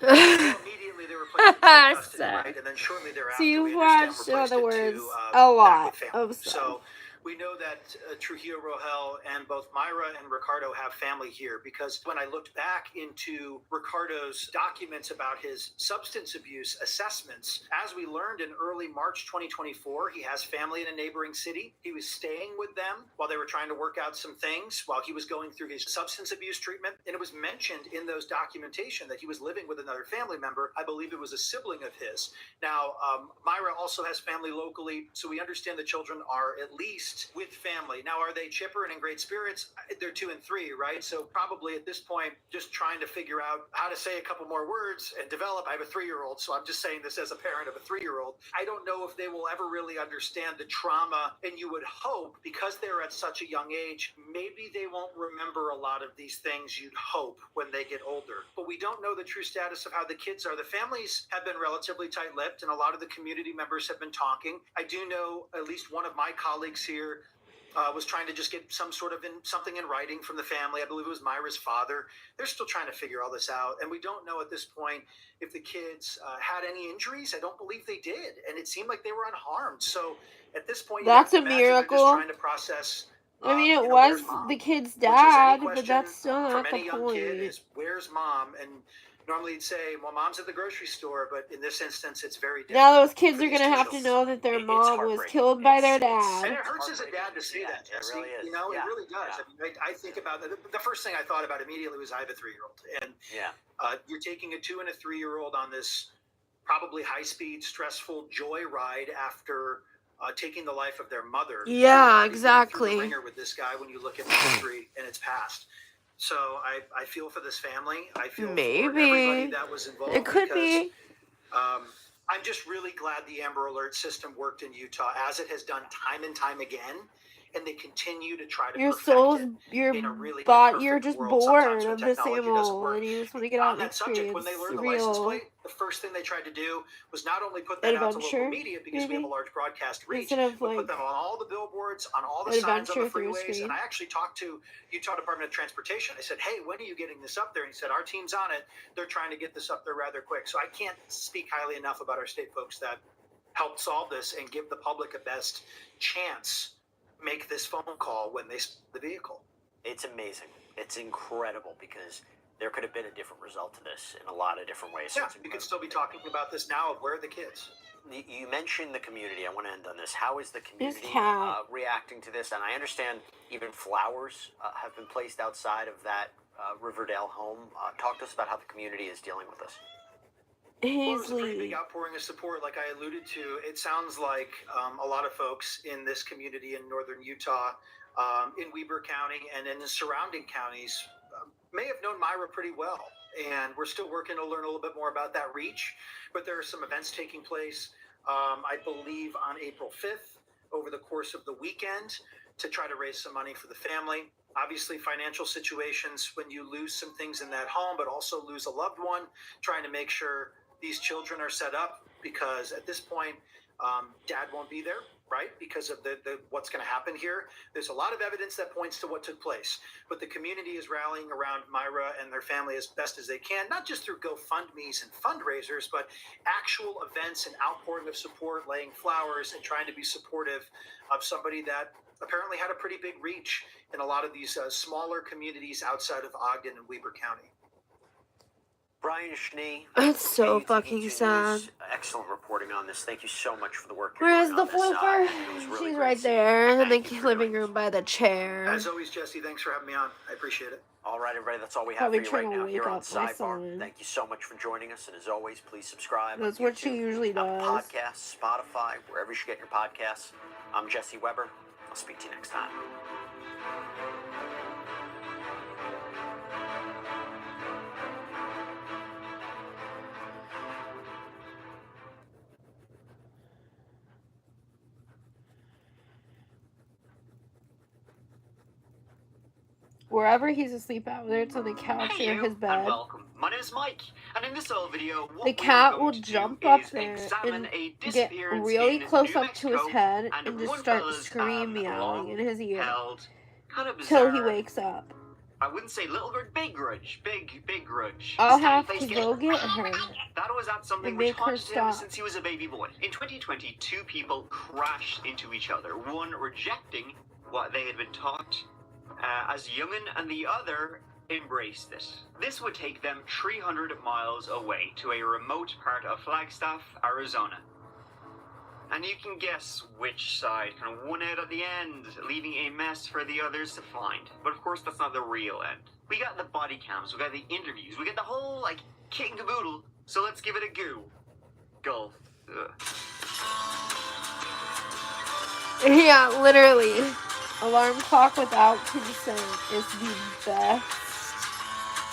Immediately they were placed in custody, right? And then shortly thereafter, So you've we understand watched, were in placed other into, words, back a lot with family. of stuff. So we know that Trujillo Rohel and both Myra and Ricardo have family here, because when I looked back into Ricardo's documents about his substance abuse assessments, as we learned in early March 2024, he has family in a neighboring city. He was staying with them while they were trying to work out some things while he was going through his substance abuse treatment. And it was mentioned in those documentation that he was living with another family member. I believe it was a sibling of his. Now, Myra also has family locally, so we understand the children are at least with family. Now, are they chipper and in great spirits? They're 2 and 3, right? So probably at this point, just trying to figure out how to say a couple more words and develop. I have a 3-year-old, so I'm just saying this as a parent of a 3-year-old. I don't know if they will ever really understand the trauma, and you would hope, because they're at such a young age, maybe they won't remember a lot of these things, you'd hope, when they get older. But we don't know the true status of how the kids are. The families have been relatively tight-lipped, and a lot of the community members have been talking. I do know at least one of my colleagues here was trying to just get some sort of something in writing from the family. I believe it was Myra's father. They're still trying to figure all this out. And we don't know at this point if the kids had any injuries. I don't believe they did. And it seemed like they were unharmed. So at this point, That's you a have to imagine they're miracle. just trying to process. I mean, it you know, was where's mom? the kid's Which is any dad, but question that's still from not any the young kid point. is, where's mom? And normally you'd say, well, mom's at the grocery store, but in this instance, it's very different. Now those kids for are these gonna two have to children. know that their It's mom was heartbreaking. killed by their And dad. it hurts as a dad to see that, Yeah, it Jesse. really is. You know, Yeah. it really does. Yeah. I mean, I think about the first thing I thought about immediately was I have a 3-year-old, and Yeah. you're taking a 2 and a 3-year-old on this probably high-speed, stressful joyride after taking the life of their mother. Yeah, You've been through the exactly. ringer with this guy when you look at the history and its past. So I feel for this family. I feel for everybody Maybe. that was involved. It could because, be. I'm just really glad the Amber Alert system worked in Utah, as it has done time and time again, and they continue to try to Your perfect soul's, it your in a really body, you're imperfect just world. Sometimes bored when of the same technology doesn't old, work. and you just want to get out On and that subject, when they experience learned the license real plate, the first thing they tried to do was not only put that out to local adventure, media, because we have a maybe, large broadcast reach, instead of but put like them on all the billboards, on all the signs on the adventure through a freeways. screen. And I actually talked to Utah Department of Transportation. I said, hey, when are you getting this up there? And he said, our team's on it. They're trying to get this up there rather quick. So I can't speak highly enough about our state folks that helped solve this and give the public a best chance make this phone call when they stop the vehicle. It's amazing. It's incredible, because there could have been a different result to this in a lot of different ways. So Yeah, it's you could incredible. still be talking about this now of where are the kids. You mentioned the community. I want to end on this. How is the community cat. reacting to this? And I understand even flowers have been placed outside of that Riverdale home. Talk to us about how the community is dealing with this. Well, it was a pretty big Hazley. outpouring of support, like I alluded to. It sounds like a lot of folks in this community in northern Utah, in Weber County and in the surrounding counties, may have known Myra pretty well. And we're still working to learn a little bit more about that reach. But there are some events taking place, I believe, on April 5th over the course of the weekend to try to raise some money for the family. Obviously, financial situations, when you lose some things in that home, but also lose a loved one, trying to make sure these children are set up, because at this point, dad won't be there, right? Because of the what's going to happen here. There's a lot of evidence that points to what took place, but the community is rallying around Myra and their family as best as they can, not just through GoFundMe's and fundraisers, but actual events and outpouring of support, laying flowers and trying to be supportive of somebody that apparently had a pretty big reach in a lot of these smaller communities outside of Ogden and Weber County. Brian Schnee. That's so KUTV fucking News, sad. Excellent reporting on this. Thank you so much for the work you're Where's doing the on this. floofer? It was really She's great right seeing you. there in the Thank you for living doing room by the chair. As always, Jesse, thanks for having me on. I appreciate it. All right, everybody, that's all we have Probably for you trying right to now wake here on up my Sidebar. son. Thank you so much for joining us, and as always, please subscribe. That's on what she YouTube, usually Apple does. Podcasts, Spotify, wherever you should get your podcasts. I'm Jesse Weber. I'll speak to you next time. Wherever he's asleep out, whether it's on the couch Hey or you, his and bed, welcome. My name is Mike, and in this little video, what the we are cat going will to do jump up is there examine and a get disappearance really in close New up to his Mexico, head and and just one start fella's screaming, meowing in his ear long-held, kind of till he bizarre wakes up. I wouldn't say little grudge, big grudge. Big grudge. I'll Standing have place to getting- go get her. That was at something And which make her haunted him stop. since he was a baby boy. In 2020, two people crashed into each other, one rejecting what they had been taught as youngin, and the other embraced it. This would take them 300 miles away to a remote part of Flagstaff, Arizona. And you can guess which side kind of won out at the end, leaving a mess for the others to find. But of course, that's not the real end. We got the body cams, we got the interviews, we got the whole, like, kit and caboodle. So let's give it a go. Go. Ugh. Yeah, literally. Alarm clock without consent is the best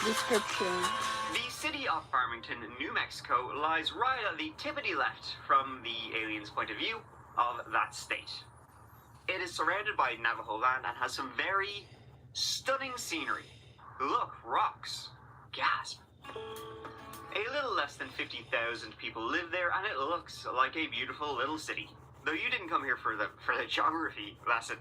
description. The city of Farmington, New Mexico, lies right at the tippity left from the aliens' point of view of that state. It is surrounded by Navajo land and has some very stunning scenery. Look, rocks. Gasp. A little less than 50,000 people live there, and it looks like a beautiful little city. Though you didn't come here for the geography lesson,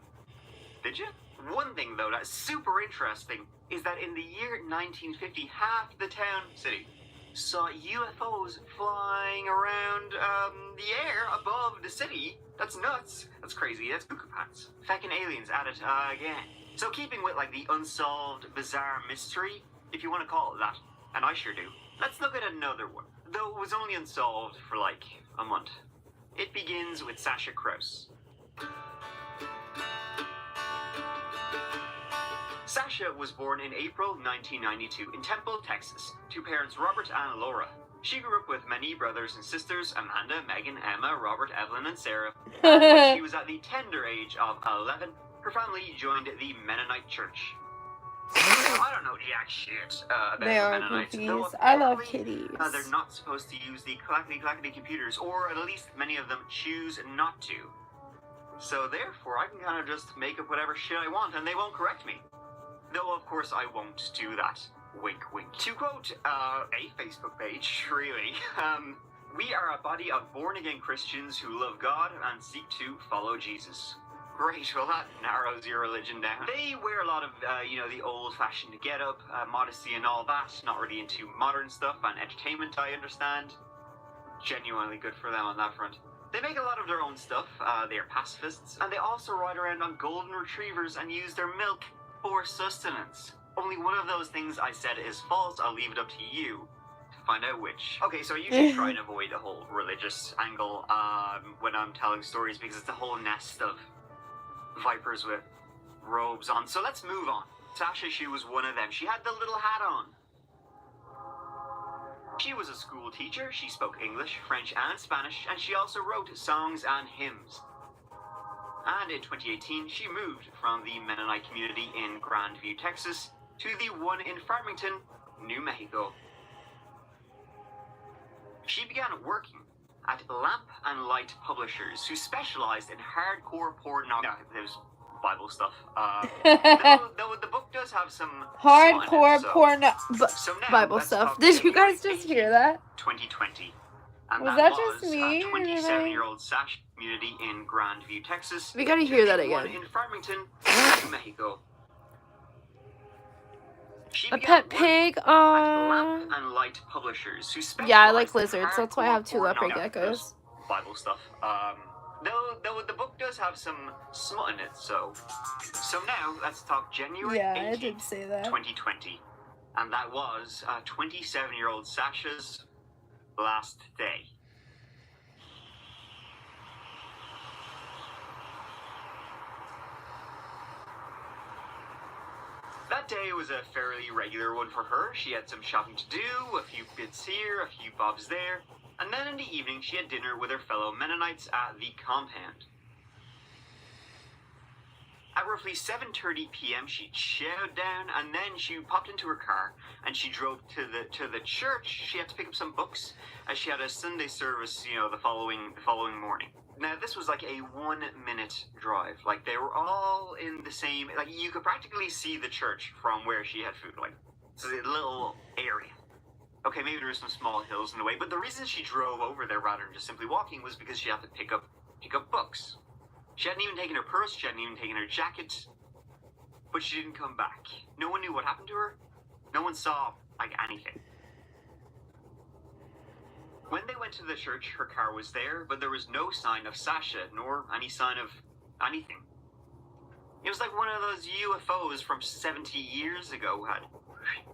did you? One thing, though, that's super interesting is that in the year 1950, half the city saw UFOs flying around the air above the city. That's nuts. That's crazy. That's cuckoo pants. Feckin' aliens at it again. So keeping with, like, the unsolved, bizarre mystery, if you want to call it that, and I sure do, let's look at another one. Though it was only unsolved for, like, a month. It begins with Sasha Krause. Sasha was born in April 1992 in Temple, Texas, to parents Robert and Laura. She grew up with many brothers and sisters, Amanda, Megan, Emma, Robert, Evelyn, and Sarah. And when she was at the tender age of 11, her family joined the Mennonite Church. Now, I don't know jack shit about They the are Mennonites. though goofies. I love apparently, kitties. they're not supposed to use the clackety computers, or at least many of them choose not to. So therefore, I can kind of just make up whatever shit I want, and they won't correct me. Though, of course, I won't do that. Wink, wink. To quote a Facebook page, really, we are a body of born-again Christians who love God and seek to follow Jesus. Great, well that narrows your religion down. They wear a lot of, the old-fashioned get-up, modesty and all that, not really into modern stuff and entertainment, I understand. Genuinely good for them on that front. They make a lot of their own stuff, they are pacifists, and they also ride around on golden retrievers and use their milk for sustenance. Only one of those things I said is false. I'll leave it up to you to find out which. Okay, so I usually try and avoid the whole religious angle when I'm telling stories because it's a whole nest of vipers with robes on. So let's move on. Sasha, she was one of them. She had the little hat on. She was a school teacher. She spoke English, French, and Spanish, and she also wrote songs and hymns. And in 2018, she moved from the Mennonite community in Grandview, Texas, to the one in Farmington, New Mexico. She began working at Lamp and Light Publishers, who specialized in hardcore pornography. No, there's Bible stuff. Though the book does have some Hardcore smut, so now, Bible let's stuff. talk Did you January guys just 18th, hear that? 2020. And Was that just was me, or did I- 27-year-old Sasha community in Grandview, Texas. We gotta hear that to the one again. in Farmington, New Mexico. She A began pet working pig? at Lamp and Light Publishers, who Yeah, I like specialized in lizards. That's why I have 2 hardcore leopard pornography. geckos. Bible stuff. Though the book does have some smut in it, so now let's talk January Yeah, 18th, I did say that. 2020. And that was 27-year-old Sasha's last day. That day was a fairly regular one for her. She had some shopping to do, a few bits here, a few bobs there, and then in the evening she had dinner with her fellow Mennonites at the compound. At roughly 7:30 p.m. she chowed down, and then she popped into her car and she drove to the church. She had to pick up some books as she had a Sunday service, the following morning. Now this was like a 1-minute drive. Like they were all in the same. Like you could practically see the church from where she had food. Like it's a little area. Okay, maybe there were some small hills in the way, but the reason she drove over there rather than just simply walking was because she had to pick up books. She hadn't even taken her purse, she hadn't even taken her jacket. but she didn't come back. No one knew what happened to her. No one saw, like, anything. When they went to the church, her car was there, but there was no sign of Sasha, nor any sign of anything. It was like one of those UFOs from 70 years ago had.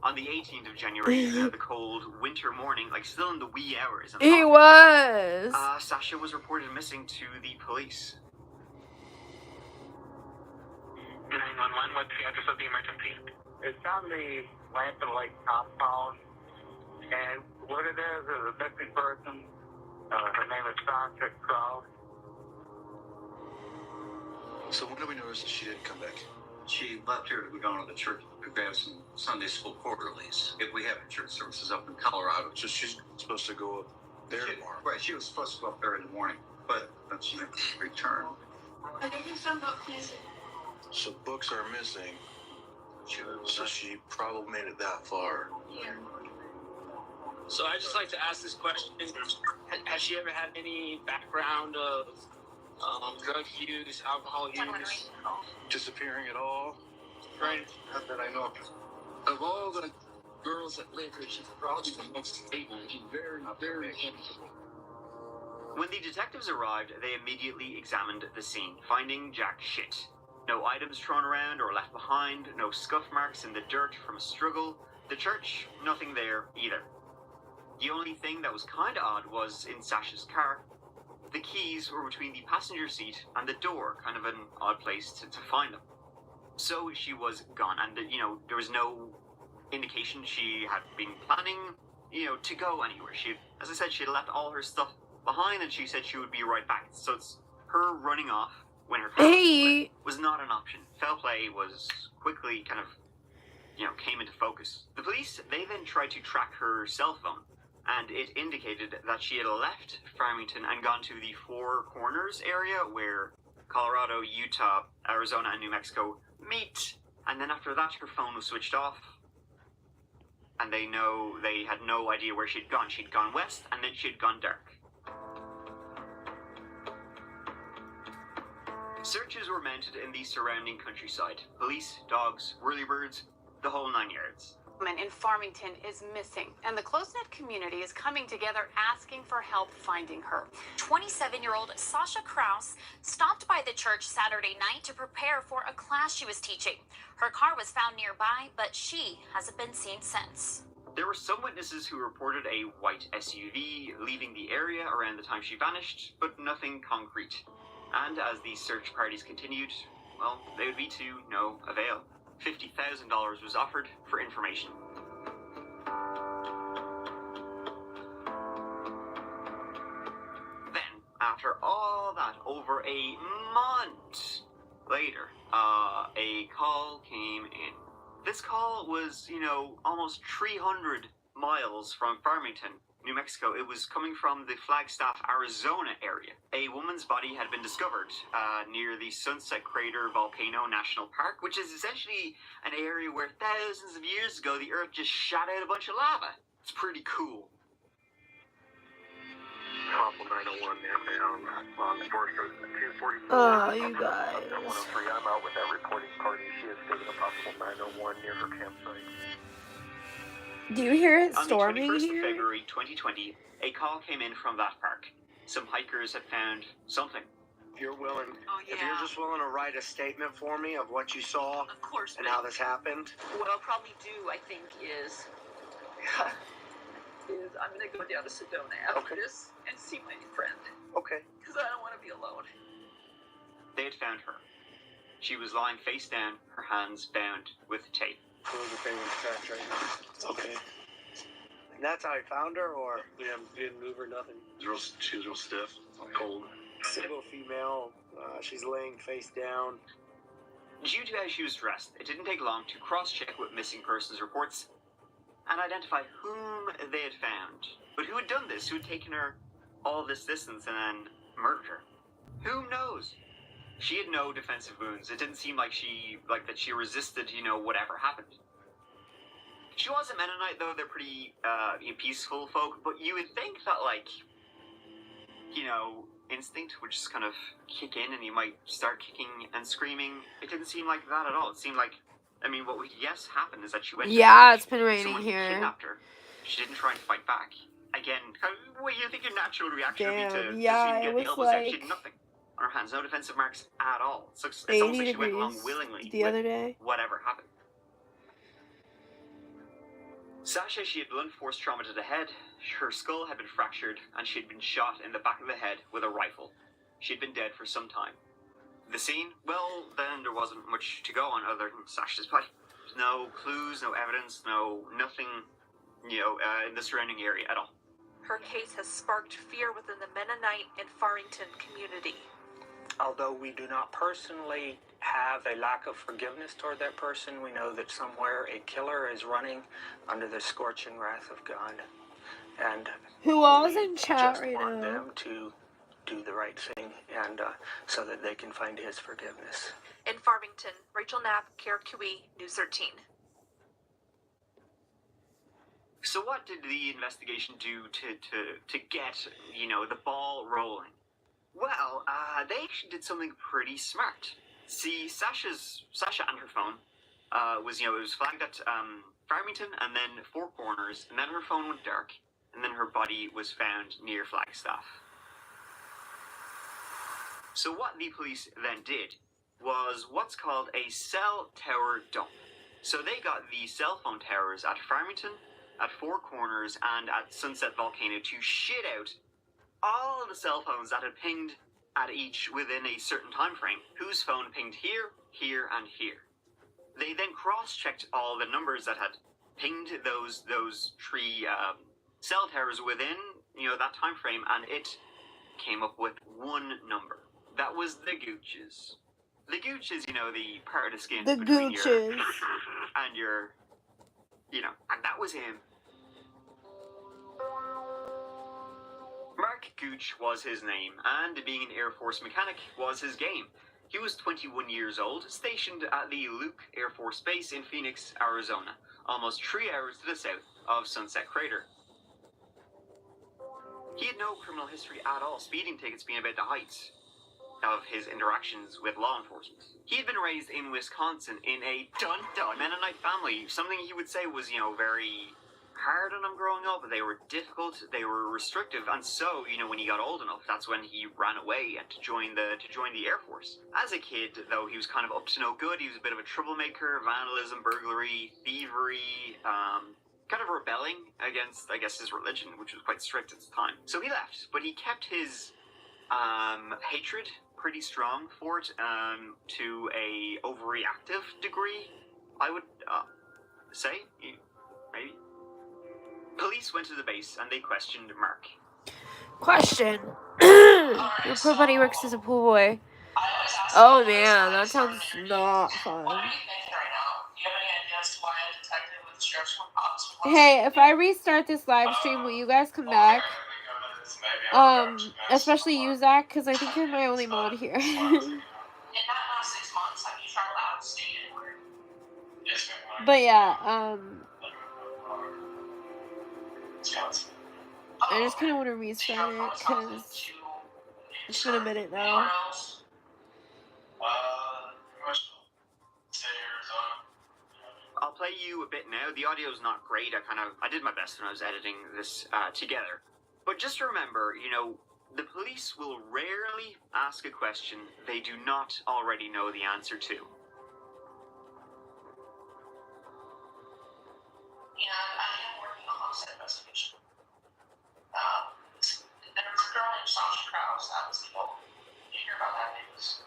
On the 18th of January, the cold winter morning, like still in the wee hours. He was. Sasha was reported missing to the police. 911, what's the address of the emergency? It's on the Lantern Lake compound, and what it is a missing person. Her name is Sasha Kraus. So when did we notice that she didn't come back? She left here to go down to the church to grab some Sunday school quarterlies. If we have church services up in Colorado. So she's supposed to go up there tomorrow. Right, she was supposed to go up there in the morning, but then she didn't return. I think there's some book missing. So books are missing. So she probably made it that far. Yeah. So I just like to ask this question: has she ever had any background of drug use, alcohol use? Disappearing at all? Right. Not that I know of. Of all the girls that live here, she's probably the most stable. She's very, very capable. When the detectives arrived, they immediately examined the scene, finding jack shit. No items thrown around or left behind, no scuff marks in the dirt from a struggle. The church, nothing there either. The only thing that was kinda odd was in Sasha's car. The keys were between the passenger seat and the door, kind of an odd place to find them. So she was gone, and there was no indication she had been planning, to go anywhere. As I said, she had left all her stuff behind, and she said she would be right back. So it's her running off when her car was not an option. Foul play was quickly kind of, came into focus. The police, they then tried to track her cell phone, and it indicated that she had left Farmington and gone to the Four Corners area where Colorado, Utah, Arizona, and New Mexico meet. And then after that, her phone was switched off, and they had no idea where she'd gone. She'd gone west, and then she'd gone dark. Searches were mounted in the surrounding countryside. Police, dogs, whirlybirds, the whole 9 yards. In Farmington is missing, and the close-knit community is coming together asking for help finding her. 27-year-old Sasha Kraus stopped by the church Saturday night to prepare for a class she was teaching. Her car was found nearby, but she hasn't been seen since. There were some witnesses who reported a white SUV leaving the area around the time she vanished, but nothing concrete. And as the search parties continued, well, they would be to no avail. $50,000 was offered for information. Then, after all that, over a month later, a call came in. This call was, almost 300 miles from Farmington, New Mexico. It was coming from the Flagstaff, Arizona area. A woman's body had been discovered near the Sunset Crater Volcano National Park, which is essentially an area where thousands of years ago the Earth just shot out a bunch of lava. It's pretty cool. Papa 901 on the border of 244. Oh, you guys. 103, I'm out with that reporting party. She has taken a possible 901 near her campsite. Do you hear it storming On the 21st here? of February 2020, a call came in from that park. Some hikers had found something. If you're willing, if you're just willing to write a statement for me of what you saw, of course, and how this happened. What I'll probably do, I think, is I'm gonna go down to Sedona after this and see my friend. Okay. Because I don't want to be alone. They had found her. She was lying face down, her hands bound with tape. Those are famous tracks right now. Okay. And that's how I found her, or? Yeah, didn't move her, nothing. She was real stiff, cold. Single female. She's laying face down. Due to how she was dressed, it didn't take long to cross-check with missing persons reports and identify whom they had found. But who had done this? Who had taken her all this distance and then murdered her? Who knows? She had no defensive wounds. It didn't seem like she resisted, whatever happened. She was a Mennonite, though. They're pretty peaceful folk, but you would think that, instinct would just kind of kick in and you might start kicking and screaming. It didn't seem like that at all. It seemed like, I mean, what we could guess happened is that she went Yeah, to it's been raining someone here. kidnapped her. She didn't try and fight back. Again, what you think your natural reaction would be to see yeah, him it get was the elbows out? She like had nothing on her hands, no defensive marks at all. So it's 80 almost like she went along degrees willingly the with other day. whatever happened. Sasha, she had blunt force trauma to the head. Her skull had been fractured, and she had been shot in the back of the head with a rifle. She had been dead for some time. The scene? Well, then there wasn't much to go on other than Sasha's body. No clues, no evidence, nothing, in the surrounding area at all. Her case has sparked fear within the Mennonite and Farmington community. Although we do not personally have a lack of forgiveness toward that person, we know that somewhere a killer is running under the scorching wrath of God. And who all's in we chat just right want now? them to do the right thing, and so that they can find his forgiveness. In Farmington, Rachel Knapp, KRQE, News 13. So what did the investigation do to get, the ball rolling? Well, they actually did something pretty smart. See, Sasha and her phone it was flagged at Farmington and then Four Corners, and then her phone went dark, and then her body was found near Flagstaff. So what the police then did was what's called a cell tower dump. So they got the cell phone towers at Farmington, at Four Corners, and at Sunset Volcano to shit out all of the cell phones that had pinged at each within a certain time frame. Whose phone pinged here, here, and here. They then cross-checked all the numbers that had pinged those three cell towers within that time frame, and it came up with one number. That was the Gooches. The Gooch is, the part of the skin The between Gooches. your and your, and that was him. Mark Gooch was his name, and being an Air Force mechanic was his game. He was 21 years old, stationed at the Luke Air Force Base in Phoenix, Arizona, almost 3 hours to the south of Sunset Crater. He had no criminal history at all, speeding tickets being about the height of his interactions with law enforcement. He had been raised in Wisconsin in a dun-dun Mennonite family, something he would say was, very hard on him growing up. They were difficult, they were restrictive, and so, when he got old enough, that's when he ran away and to join the Air Force. As a kid, though, he was kind of up to no good. He was a bit of a troublemaker, vandalism, burglary, thievery, kind of rebelling against, I guess, his religion, which was quite strict at the time. So he left, but he kept his hatred pretty strong for it, to a overreactive degree, I would say, maybe. Police went to the base and they questioned Mark. Question. Your poor buddy works as a pool boy. Oh man, that sounds not fun. Hey, if I restart this live stream, will you guys come back? Especially you, Zach, because I think you're my only mod here. In that last 6 months, have you traveled out of state anywhere? Yes, ma'am. But yeah, I just kind of want to restart it because it's been a minute now. I'll play you a bit now. The audio's not great. I did my best when I was editing this together. But just remember, the police will rarely ask a question they do not already know the answer to. And I am working on a homicide investigation. There was a girl named Sasha Krause that was killed. Did you hear about that news?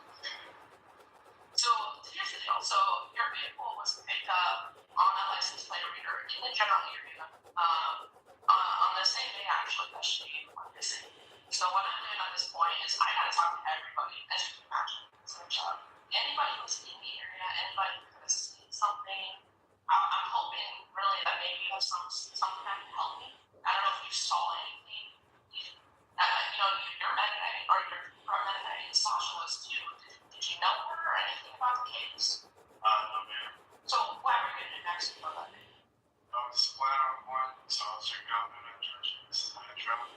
So, here's the deal. So, your vehicle was picked up on a license plate reader in the general area on the same day, actually, that she went missing. So, what I'm doing at this point is I got to talk to everybody, as you can imagine. So, anybody who's in the area, anybody who has seen something, I'm hoping really that maybe you have something that can help me. I don't know if you saw anything. You're Mennonite, or you're from Mennonite, and Sasha was too. Did you know her or anything about the case? No, ma'am. So why were you in Mexico that day? I was flat out one, so I was checking out the church. This is my travel.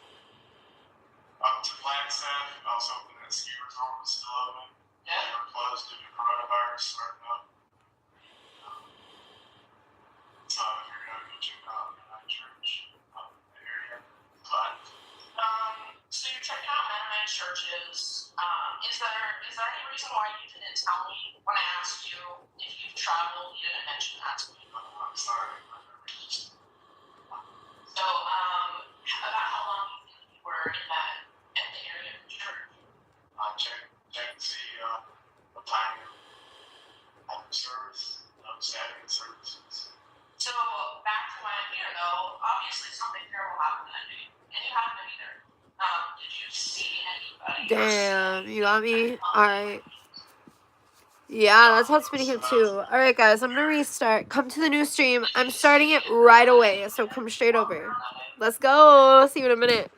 Up to Flagstaff, I was mention that to me. I'm sorry. So, about how long do you think you were in the area of the church? Check to see the time of the service, Saturday services. So, back to why I'm here, though, obviously something terrible happened that day, and you happened to be there. Did you see anybody? Damn, you got me? Alright. Yeah, that's how it's been here too. Alright guys, I'm gonna restart. Come to the new stream. I'm starting it right away, so come straight over. Let's go. See you in a minute.